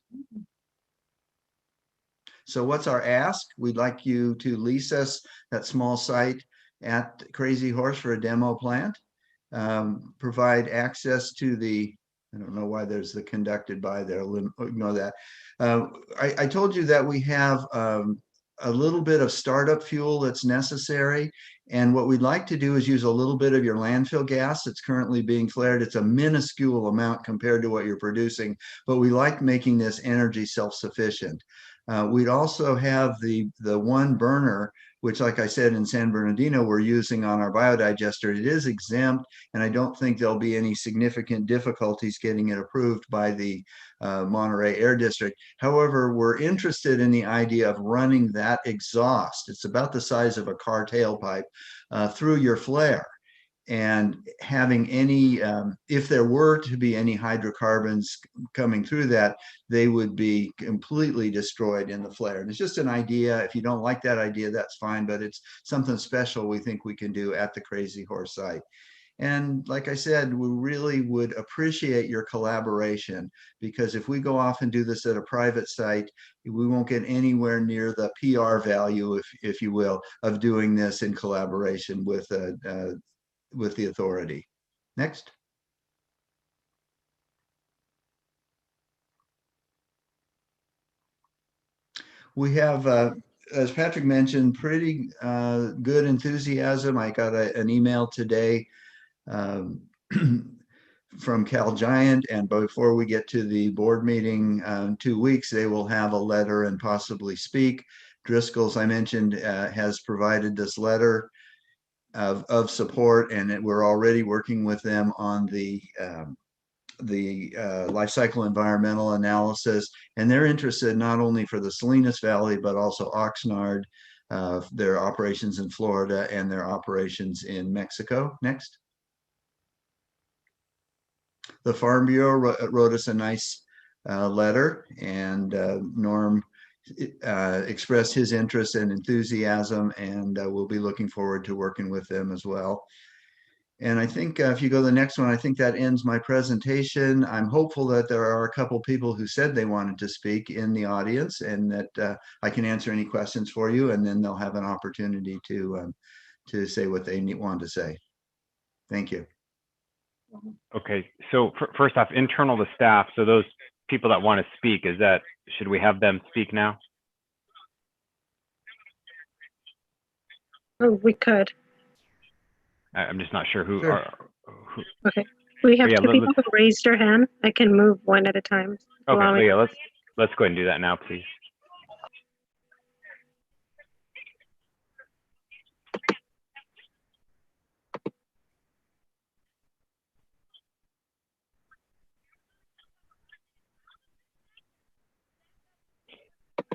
So what's our ask? We'd like you to lease us that small site at Crazy Horse for a demo plant. Provide access to the, I don't know why there's the conducted by there, ignore that. I told you that we have a little bit of startup fuel that's necessary. And what we'd like to do is use a little bit of your landfill gas that's currently being flared. It's a minuscule amount compared to what you're producing, but we like making this energy self-sufficient. We'd also have the one burner, which, like I said, in San Bernardino, we're using on our biodigester. It is exempt, and I don't think there'll be any significant difficulties getting it approved by the Monterey Air District. However, we're interested in the idea of running that exhaust. It's about the size of a car tailpipe through your flare. And having any, if there were to be any hydrocarbons coming through that, they would be completely destroyed in the flare. And it's just an idea. If you don't like that idea, that's fine, but it's something special we think we can do at the Crazy Horse site. And like I said, we really would appreciate your collaboration, because if we go off and do this at a private site, we won't get anywhere near the PR value, if you will, of doing this in collaboration with the authority. Next. We have, as Patrick mentioned, pretty good enthusiasm. I got an email today from Cal Giant, and before we get to the board meeting in 2 weeks, they will have a letter and possibly speak. Driscoll's, I mentioned, has provided this letter of support, and we're already working with them on the life cycle environmental analysis, and they're interested not only for the Salinas Valley, but also Oxnard, their operations in Florida and their operations in Mexico. Next. The Farm Bureau wrote us a nice letter, and Norm expressed his interest and enthusiasm, and we'll be looking forward to working with them as well. And I think if you go to the next one, I think that ends my presentation. I'm hopeful that there are a couple people who said they wanted to speak in the audience, and that I can answer any questions for you, and then they'll have an opportunity to say what they want to say. Thank you. Okay, so first off, internal to staff, so those people that want to speak, should we have them speak now? Oh, we could. I'm just not sure who Sure. are. Okay. We have Yeah, two people who raised their hand. I can move one at a time. Okay, yeah, let's go ahead and do that now, please.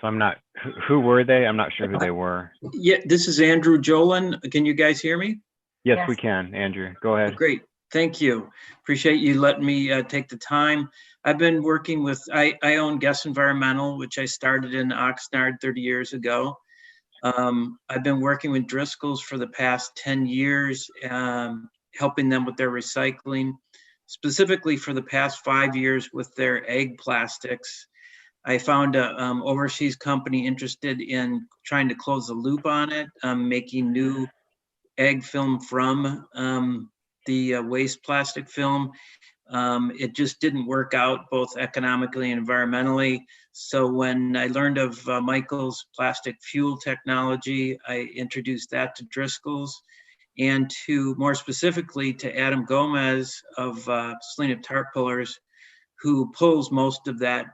So I'm not, who were they? I'm not sure who they were. Yeah, this is Andrew Jolin. Can you guys hear me? Yes, Yes. we can. Andrew, go ahead. Great. Thank you. Appreciate you letting me take the time. I've been working with, I own Guess Environmental, which I started in Oxnard 30 years ago. I've been working with Driscoll's for the past 10 years, helping them with their recycling, specifically for the past 5 years with their egg plastics. I found an overseas company interested in trying to close the loop on it, making new egg film from the waste plastic film. It just didn't work out both economically and environmentally. So when I learned of Michael's plastic fuel technology, I introduced that to Driscoll's, and to more specifically to Adam Gomez of Salinas Tarp Pullers, who pulls most of that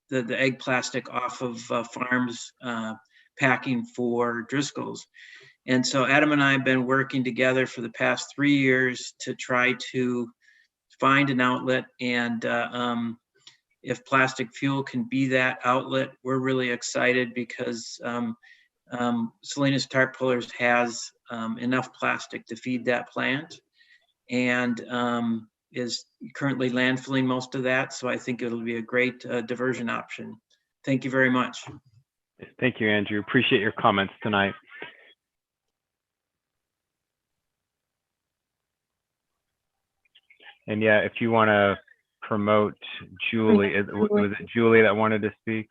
the egg plastic off of farms packing for Driscoll's. And so Adam and I have been working together for the past 3 years to try to find an outlet. And if plastic fuel can be that outlet, we're really excited, because Salinas Tarp Pullers has enough plastic to feed that plant, and is currently landfilling most of that. So I think it'll be a great diversion option. Thank you very much. Thank you, Andrew. Appreciate your comments tonight. And yeah, if you want to promote Julie, was it Julie that wanted to speak?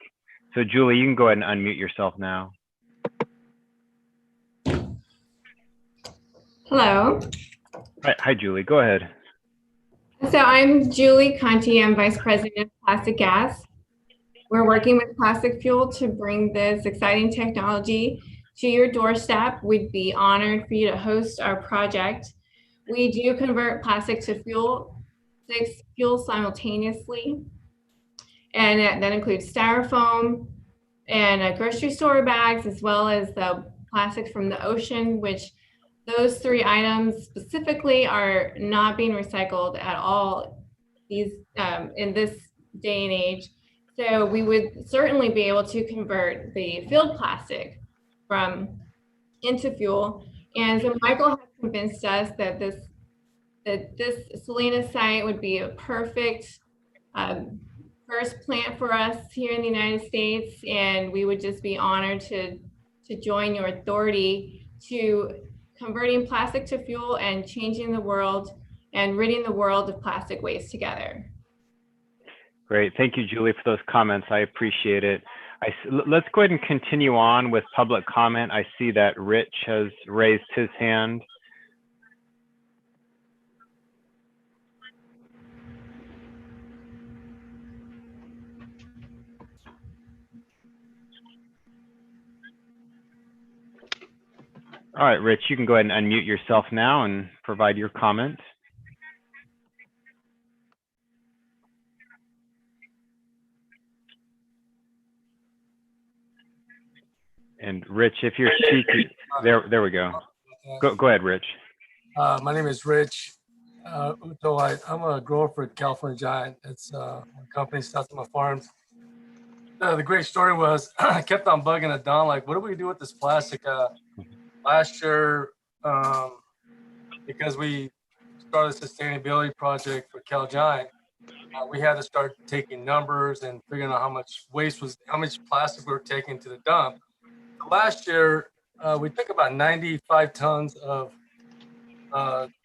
So Julie, you can go ahead and unmute yourself now. Hello. Hi, Julie, go ahead. So I'm Julie Conti. I'm Vice President of Plastic Gas. We're working with Plastic Fuel to bring this exciting technology to your doorstep. We'd be honored for you to host our project. We do convert plastic to fuel, 6 fuels simultaneously. And that includes styrofoam and grocery store bags, as well as the plastics from the ocean, which those 3 items specifically are not being recycled at all in this day and age. So we would certainly be able to convert the field plastic into fuel. And so Michael has convinced us that this Salinas site would be a perfect first plant for us here in the United States, and we would just be honored to join your authority to converting plastic to fuel and changing the world and ridding the world of plastic waste together. Great. Thank you, Julie, for those comments. I appreciate it. Let's go ahead and continue on with public comment. I see that Rich has raised his hand. All right, Rich, you can go ahead and unmute yourself now and provide your comment. And Rich, if you're speaking, there we go. Go ahead, Rich. My name is Rich Uto. I'm a grower for California Giant. It's a company south of my farms. The great story was I kept on bugging it down, like, what do we do with this plastic? Last year, because we started a sustainability project for Cal Giant, we had to start taking numbers and figuring out how much plastic we were taking to the dump. Last year, we took about 95 tons of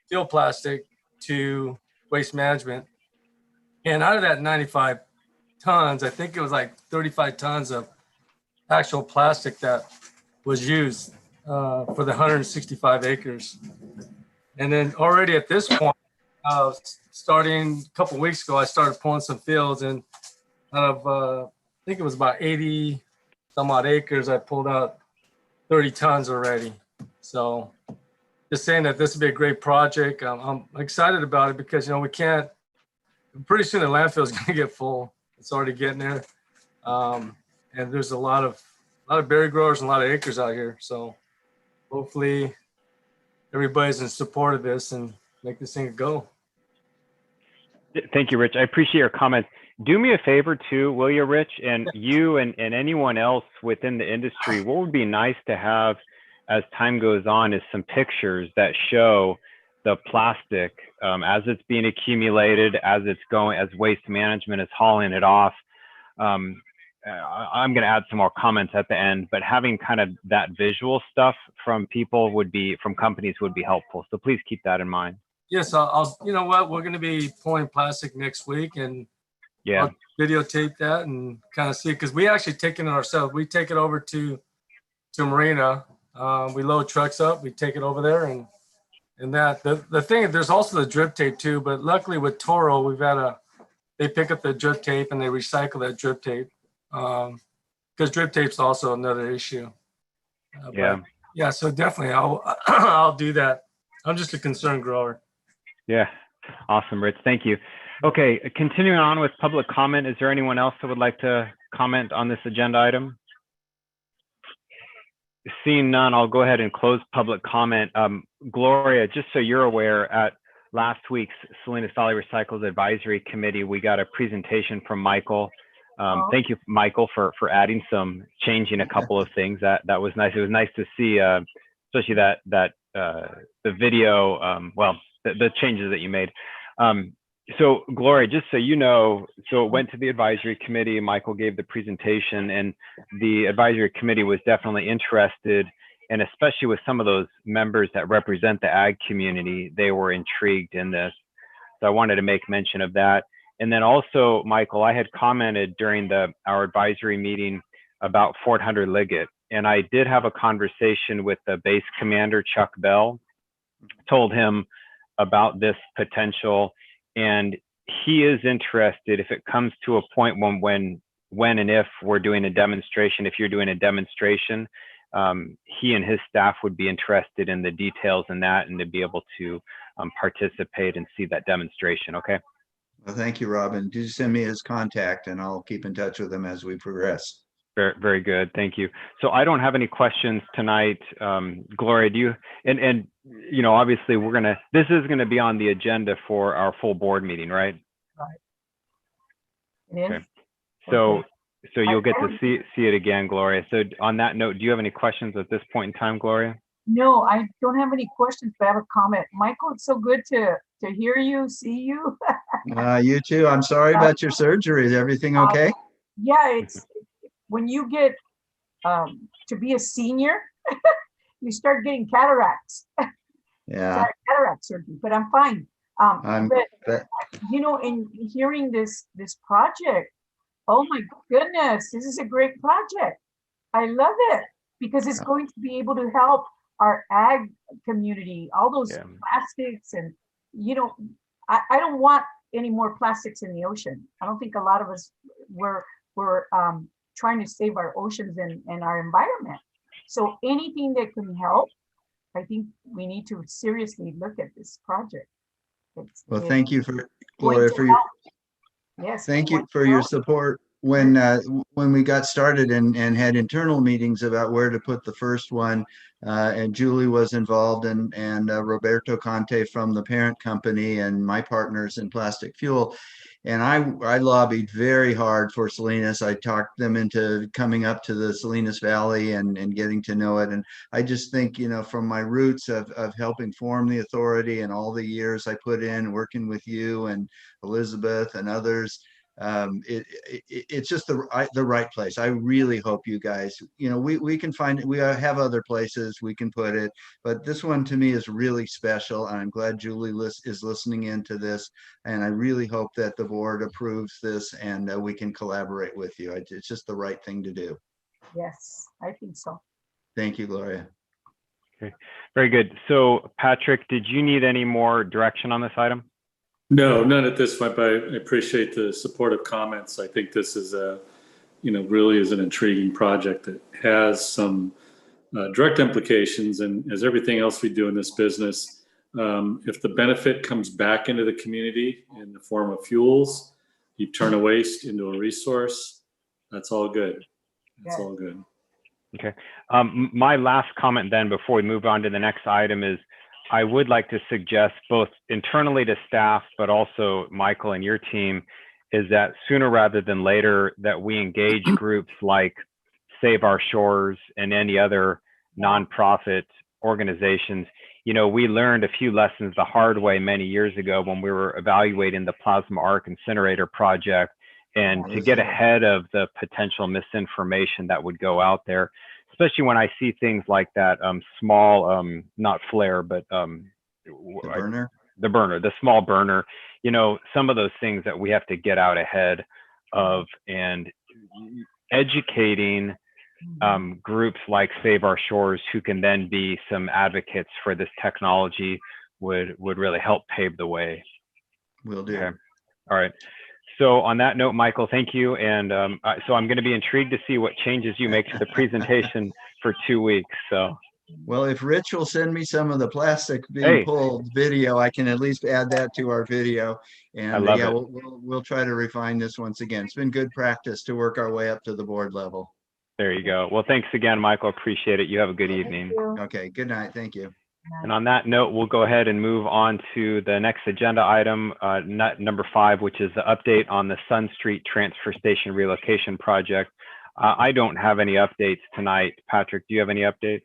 field plastic to waste management. And out of that 95 tons, I think it was like 35 tons of actual plastic that was used for the 165 acres. And then already at this point, starting a couple of weeks ago, I started pulling some fields, and out of, I think it was about 80 some odd acres, I pulled out 30 tons already. So just saying that this would be a great project. I'm excited about it because, we can't, pretty soon the landfill is going to get full. It's already getting there. And there's a lot of berry growers and a lot of acres out here. So hopefully everybody's in support of this and make this thing go. Thank you, Rich. I appreciate your comments. Do me a favor too, will you, Rich? And you and anyone else within the industry, what would be nice to have as time goes on is some pictures that show the plastic as it's being accumulated, as waste management is hauling it off. I'm going to add some more comments at the end, but having kind of that visual stuff from companies would be helpful. So please keep that in mind. Yes, I'll you know what, we're going to be pulling plastic next week, and yeah, I'll videotape that and kind of see, because we actually take it ourselves. We take it over to Marina. We load trucks up, we take it over there, and that the thing, there's also the drip tape too, but luckily with Toro, they pick up the drip tape and they recycle that drip tape, because drip tape's also another issue. Yeah, so definitely I'll do that. I'm just a concerned grower. Yeah, awesome, Rich. Thank you. Okay, continuing on with public comment, is there anyone else that would like to comment on this agenda item? Seeing none, I'll go ahead and close public comment. Gloria, just so you're aware, at last week's Salinas Valley Recycles Advisory Committee, we got a presentation from Michael. Thank you, Michael, for changing a couple of things. That was nice. It was nice to see, especially the video, the changes that you made. So Gloria, just so you know, so it went to the advisory committee, Michael gave the presentation, and the advisory committee was definitely interested, and especially with some of those members that represent the ag community, they were intrigued in this. So I wanted to make mention of that. And then also, Michael, I had commented during our advisory meeting about Fort Hunter Liggett, and I did have a conversation with the base commander, Chuck Bell, told him about this potential, and he is interested if it comes to a point when and if we're doing a demonstration, if you're doing a demonstration, he and his staff would be interested in the details in that and to be able to participate and see that demonstration. Okay. Well, thank you, Robin. Do send me his contact and I'll keep in touch with him as we progress. Very, very good. Thank you. So I don't have any questions tonight. Gloria, do you, and you know, obviously this is going to be on the agenda for our full board meeting, right? Right. It is? Okay. So, Okay. so you'll get to see it again, Gloria. So on that note, do you have any questions at this point in time, Gloria? No, I don't have any questions, but I have a comment. Michael, it's so good to hear you, see you. You too. I'm sorry about your surgery. Is everything okay? Yeah, it's when you get to be a senior, you start getting cataracts. Yeah. Cataract surgery, but I'm fine. But you know, in hearing this project, oh my goodness, this is a great project. I love it because it's going to be able to help our ag community, all those plastics, and you know, I don't want any more plastics in the ocean. I don't think a lot of us were trying to save our oceans and our environment. So anything that can help, I think we need to seriously look at this project. Well, thank you for Gloria for your thank you for your support when we got started and had internal meetings about where to put the first one. And Julie was involved and Roberto Conte from the parent company and my partners in Plastic Fuel. And I lobbied very hard for Salinas. I talked them into coming up to the Salinas Valley and getting to know it. And I just think, you know, from my roots of helping form the authority and all the years I put in working with you and Elizabeth and others, it's just the right place. I really hope you guys, you know, we can find, we have other places we can put it, but this one to me is really special. And I'm glad Julie is listening into this. And I really hope that the board approves this and we can collaborate with you. It's just the right thing to do. Yes, I think so. Thank you, Gloria. Okay, very good. So Patrick, did you need any more direction on this item? No, none at this point, but I appreciate the supportive comments. I think this is really is an intriguing project that has some direct implications, and as everything else we do in this business, if the benefit comes back into the community in the form of fuels, you turn a waste into a resource, that's all good. That's all good. Okay. My last comment then before we move on to the next item is I would like to suggest both internally to staff, but also Michael and your team, is that sooner rather than later that we engage groups like Save Our Shores and any other nonprofit organizations. You know, we learned a few lessons the hard way many years ago when we were evaluating the Plasma Arc Incinerator project, and to get ahead of the potential misinformation that would go out there. Especially when I see things like that small, not flare, but the small burner, you know, some of those things that we have to get out ahead of, and educating groups like Save Our Shores, who can then be some advocates for this technology, would really help pave the way. Will do. Okay. All right. So on that note, Michael, thank you. And so I'm going to be intrigued to see what changes you make to the presentation for 2 weeks. So, well, if Rich will send me some of the plastic being pulled video, I can at least add that to our video. And I love it. We'll try to refine this once again. It's been good practice to work our way up to the board level. There you go. Well, thanks again, Michael. Appreciate it. You have a good evening. Okay. Good night. Thank you. And on that note, we'll go ahead and move on to the next agenda item, number 5, which is the update on the Sun Street Transfer Station relocation project. I don't have any updates tonight. Patrick, do you have any updates?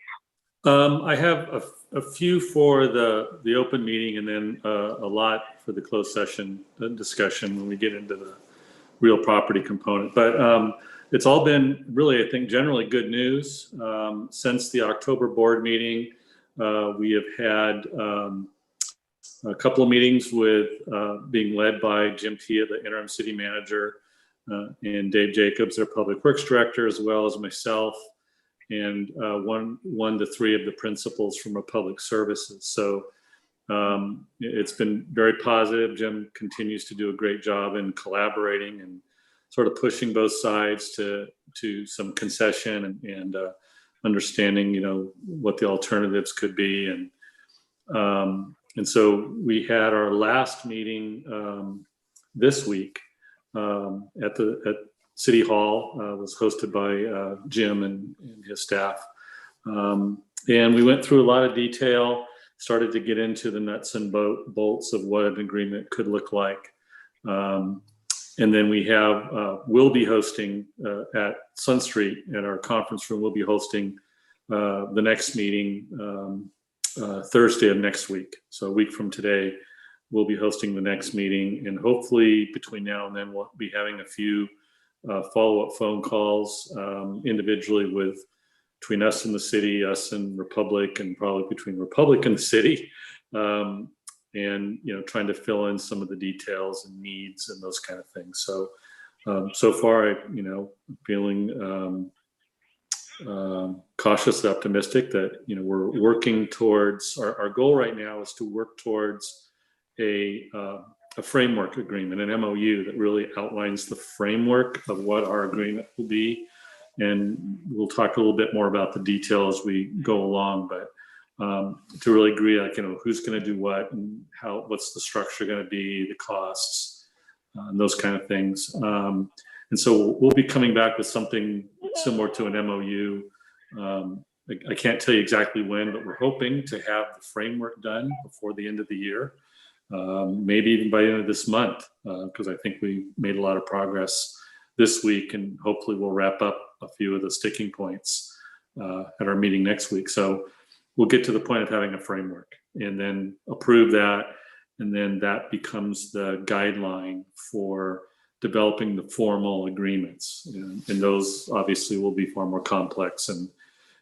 I have a few for the open meeting, and then a lot for the closed session discussion when we get into the real property component. But it's all been really, I think, generally good news since the October board meeting. We have had a couple of meetings with being led by Jim Tia, the interim city manager, and Dave Jacobs, their public works director, as well as myself, and one to three of the principals from our public services. So it's been very positive. Jim continues to do a great job in collaborating and sort of pushing both sides to some concession and understanding, you know, what the alternatives could be. And so we had our last meeting this week at City Hall. Was hosted by Jim and his staff. And we went through a lot of detail, started to get into the nuts and bolts of what an agreement could look like. And then we we'll be hosting at Sun Street at our conference room. We'll be hosting the next meeting Thursday of next week. So a week from today, we'll be hosting the next meeting. And hopefully between now and then, we'll be having a few follow-up phone calls individually between us and the city, us and Republic, and probably between Republic and the city. And, you know, trying to fill in some of the details and needs and those kind of things. So, so far, feeling cautiously optimistic that, you know, we're working towards, our goal right now is to work towards a framework agreement, an MOU that really outlines the framework of what our agreement will be. And we'll talk a little bit more about the detail as we go along, but to really agree, like, you know, who's going to do what and what's the structure going to be, the costs, and those kind of things. And so we'll be coming back with something similar to an MOU. I can't tell you exactly when, but we're hoping to have the framework done before the end of the year, maybe even by the end of this month, because I think we made a lot of progress this week, and hopefully we'll wrap up a few of the sticking points at our meeting next week. So we'll get to the point of having a framework and then approve that. And then that becomes the guideline for developing the formal agreements. And those obviously will be far more complex and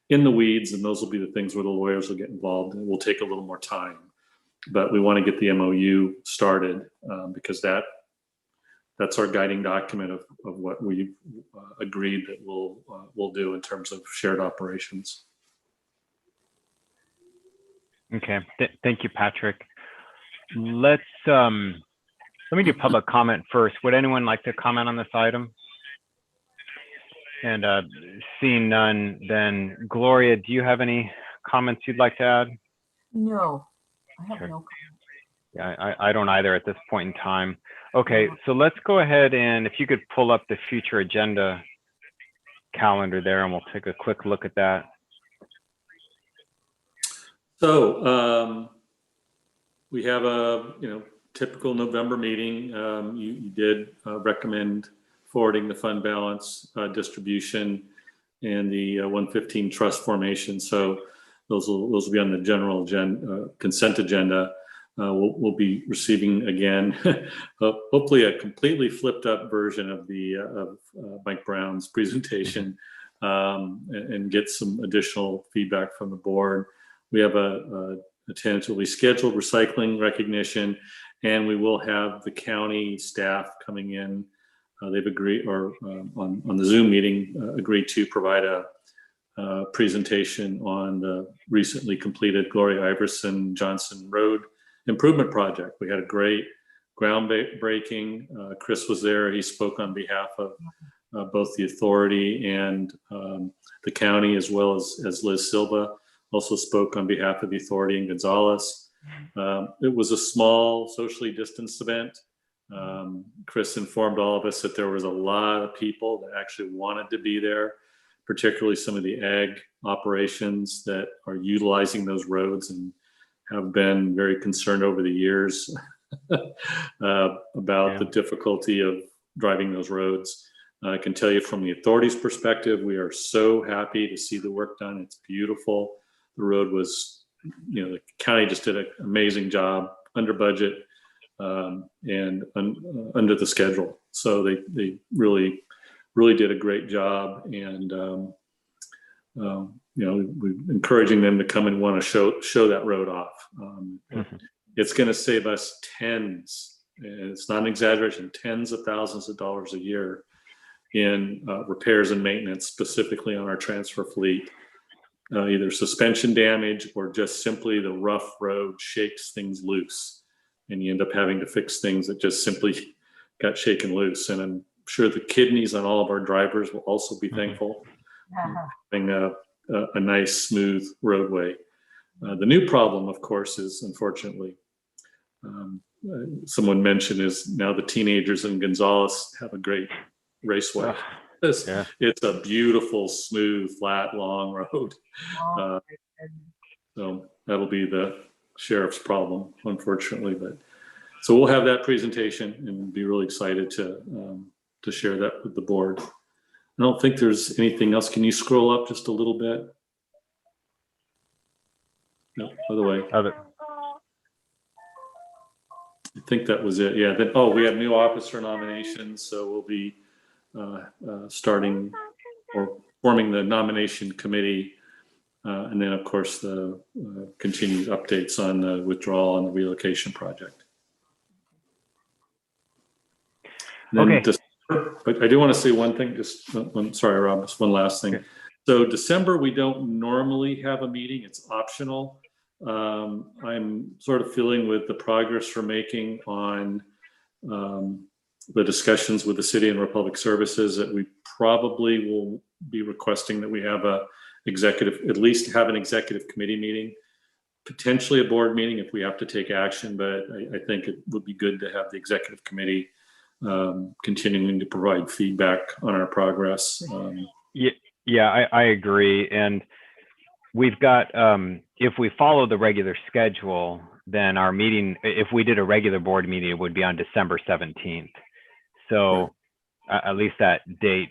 in the weeds. And those will be the things where the lawyers will get involved, and it will take a little more time. But we want to get the MOU started because that's our guiding document of what we've agreed that we'll do in terms of shared operations. Okay, thank you, Patrick. Let me do public comment first. Would anyone like to comment on this item? And seeing none, then Gloria, do you have any comments you'd like to add? No, I have Sure. no comment. Yeah, I don't either at this point in time. Okay, so let's go ahead, and if you could pull up the future agenda calendar there, and we'll take a quick look at that. So we have a typical November meeting. You did recommend forwarding the fund balance distribution and the 115 trust formation. So those will be on the general consent agenda. We'll be receiving again, hopefully a completely flipped up version of Mike Brown's presentation, and get some additional feedback from the board. We have a tentatively scheduled recycling recognition, and we will have the county staff coming in. They've agreed, or on the Zoom meeting, agreed to provide a presentation on the recently completed Gloria Iverson Johnson Road improvement project. We had a great groundbreaking. Chris was there. He spoke on behalf of both the authority and the county, as well as Liz Silva also spoke on behalf of the authority in Gonzales. It was a small, socially distanced event. Chris informed all of us that there was a lot of people that actually wanted to be there, particularly some of the ag operations that are utilizing those roads and have been very concerned over the years about the difficulty of driving those roads. I can tell you from the authority's perspective, we are so happy to see the work done. It's beautiful. The road was, the county just did an amazing job, under budget, and under the schedule. So they really did a great job, and we're encouraging them to come and want to show that road off. it's going to save us tens, and it's not an exaggeration, tens of thousands of dollars a year in repairs and maintenance, specifically on our transfer fleet. Either suspension damage or just simply the rough road shakes things loose, and you end up having to fix things that just simply got shaken loose. And I'm sure the kidneys on all of our drivers will also be thankful having a nice smooth roadway. The new problem, of course, is unfortunately someone mentioned is now the teenagers in Gonzales have a great raceway. It's a beautiful, smooth, flat, long road. So that'll be the sheriff's problem, unfortunately. But so we'll have that presentation and be really excited to share that with the board. I don't think there's anything else. Can you scroll up just a little bit? No, other way. I think that was it. Yeah. Then, oh, we have new officer nominations, so we'll be starting or forming the nomination committee, and then of course the continued updates on the withdrawal and the relocation project. Okay. But I do want to say one thing. Just one, sorry, Rob. Just one last thing. Okay. So December we don't normally have a meeting. It's optional. I'm sort of feeling with the progress we're making on the discussions with the City and Republic Services that we probably will be requesting that we have at least have an executive committee meeting, potentially a board meeting if we have to take action, but I think it would be good to have the executive committee continuing to provide feedback on our progress. Yeah, I agree. And we've got, if we follow the regular schedule, then our meeting, if we did a regular board meeting, it would be on December 17th. So at least that date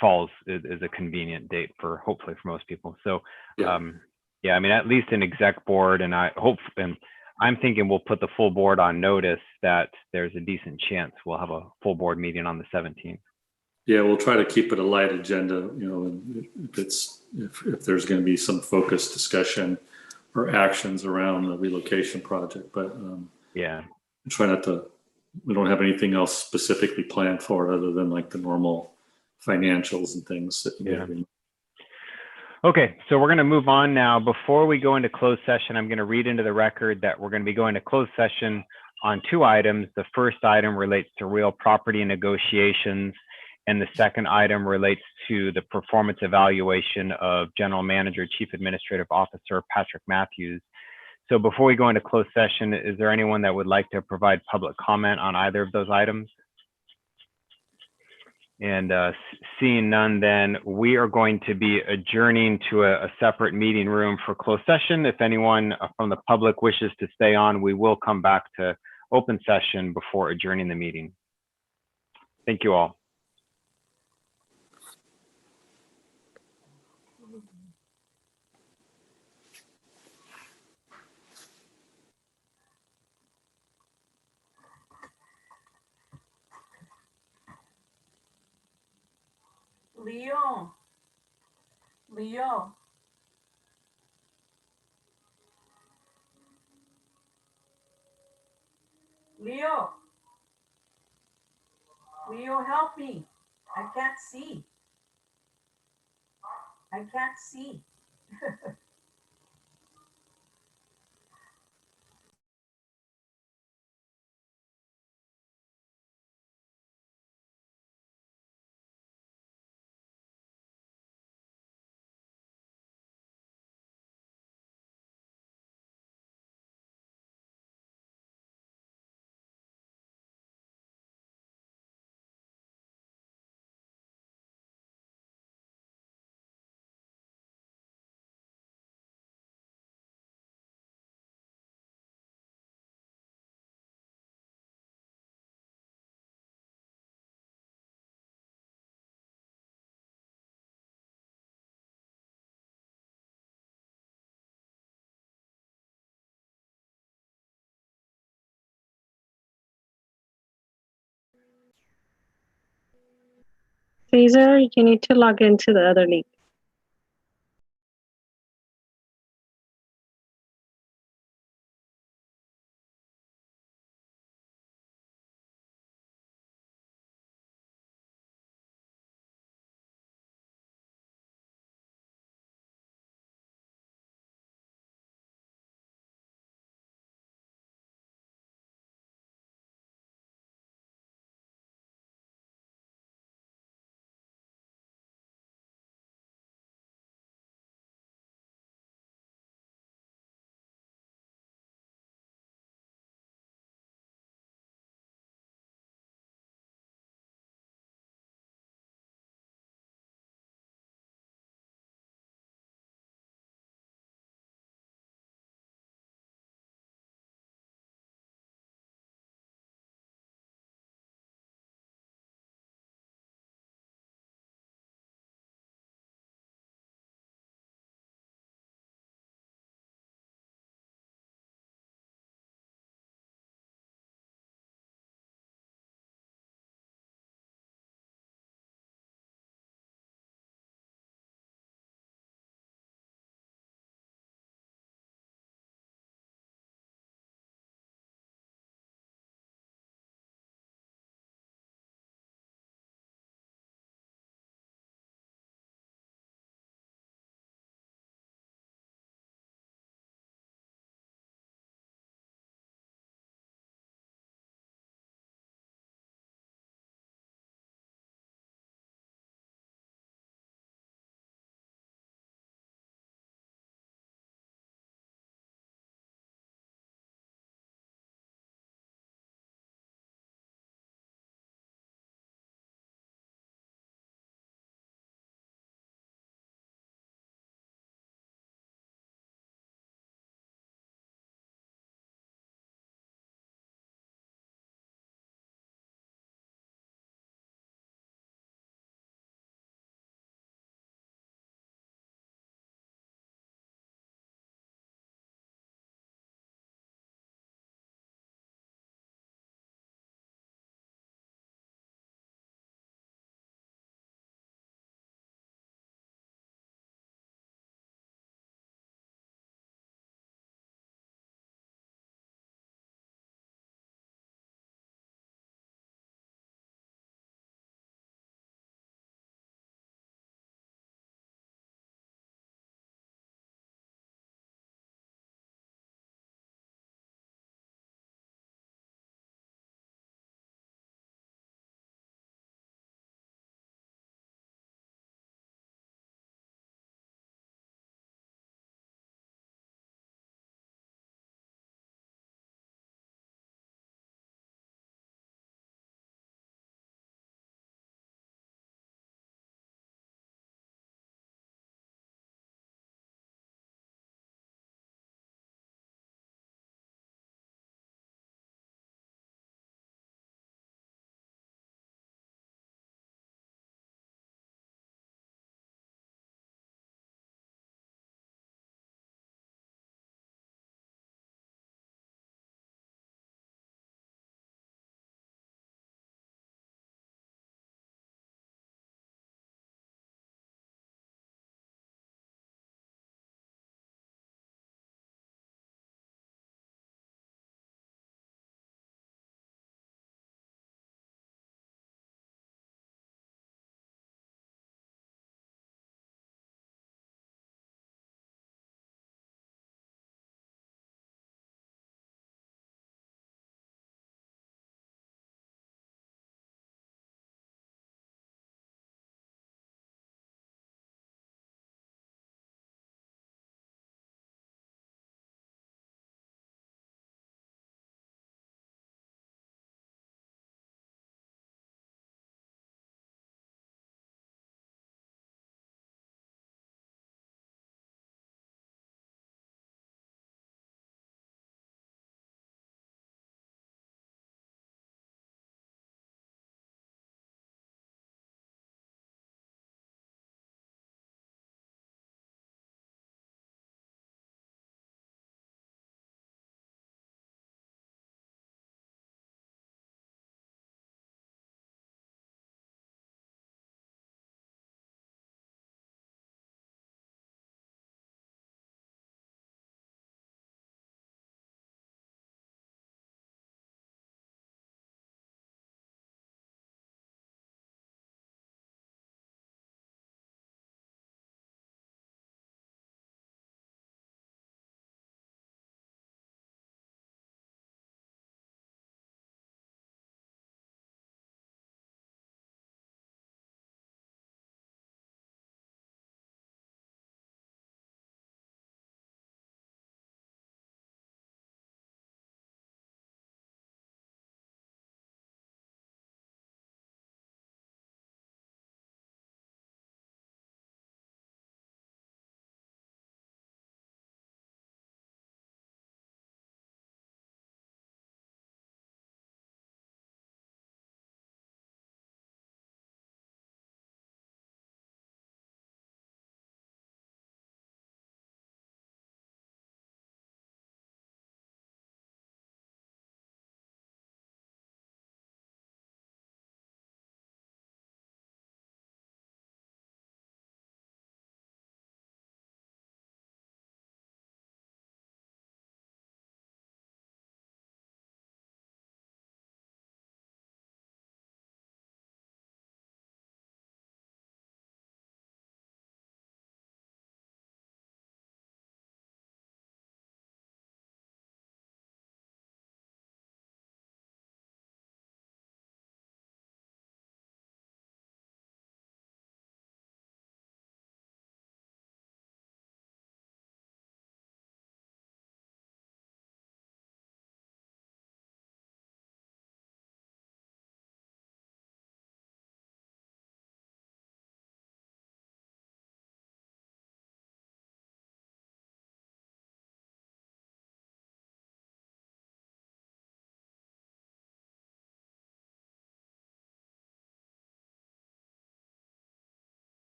falls is a convenient date for hopefully for most people. So yeah, I mean, at least an exec board, and I'm thinking we'll put the full board on notice that there's a decent chance we'll have a full board meeting on the 17th. Yeah, we'll try to keep it a light agenda, you know, if there's going to be some focused discussion or actions around the relocation project, but yeah, try not to, we don't have anything else specifically planned for it other than like the normal financials and things that Okay, so we're going to move on now. Before we go into closed session, I'm going to read into the record that we're going to be going to closed session on 2 items. The first item relates to real property negotiations, and the second item relates to the performance evaluation of General Manager, Chief Administrative Officer Patrick Matthews. So before we go into closed session, is there anyone that would like to provide public comment on either of those items? And seeing none, then we are going to be adjourning to a separate meeting room for closed session. If anyone from the public wishes to stay on, we will come back to open session before adjourning the meeting. Thank you all. Leo. Leo. Leo. Leo, help me. I can't see. I can't see. Caesar, you need to log into the other link.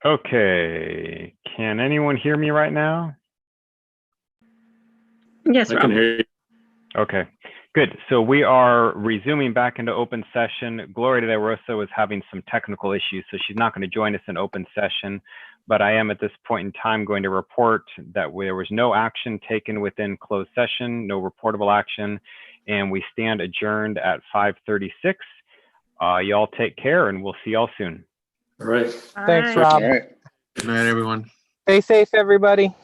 Okay, can anyone hear me right now? Yes, I Rob. can hear you. Okay, good. So we are resuming back into open session. Gloria de Rosa was having some technical issues, so she's not going to join us in open session. But I am at this point in time going to report that there was no action taken within closed session, no reportable action, and we stand adjourned at 5:36. Y'all take care, and we'll see y'all soon. All right. Thanks, Bye. Rob. Good night, everyone. Stay safe, everybody.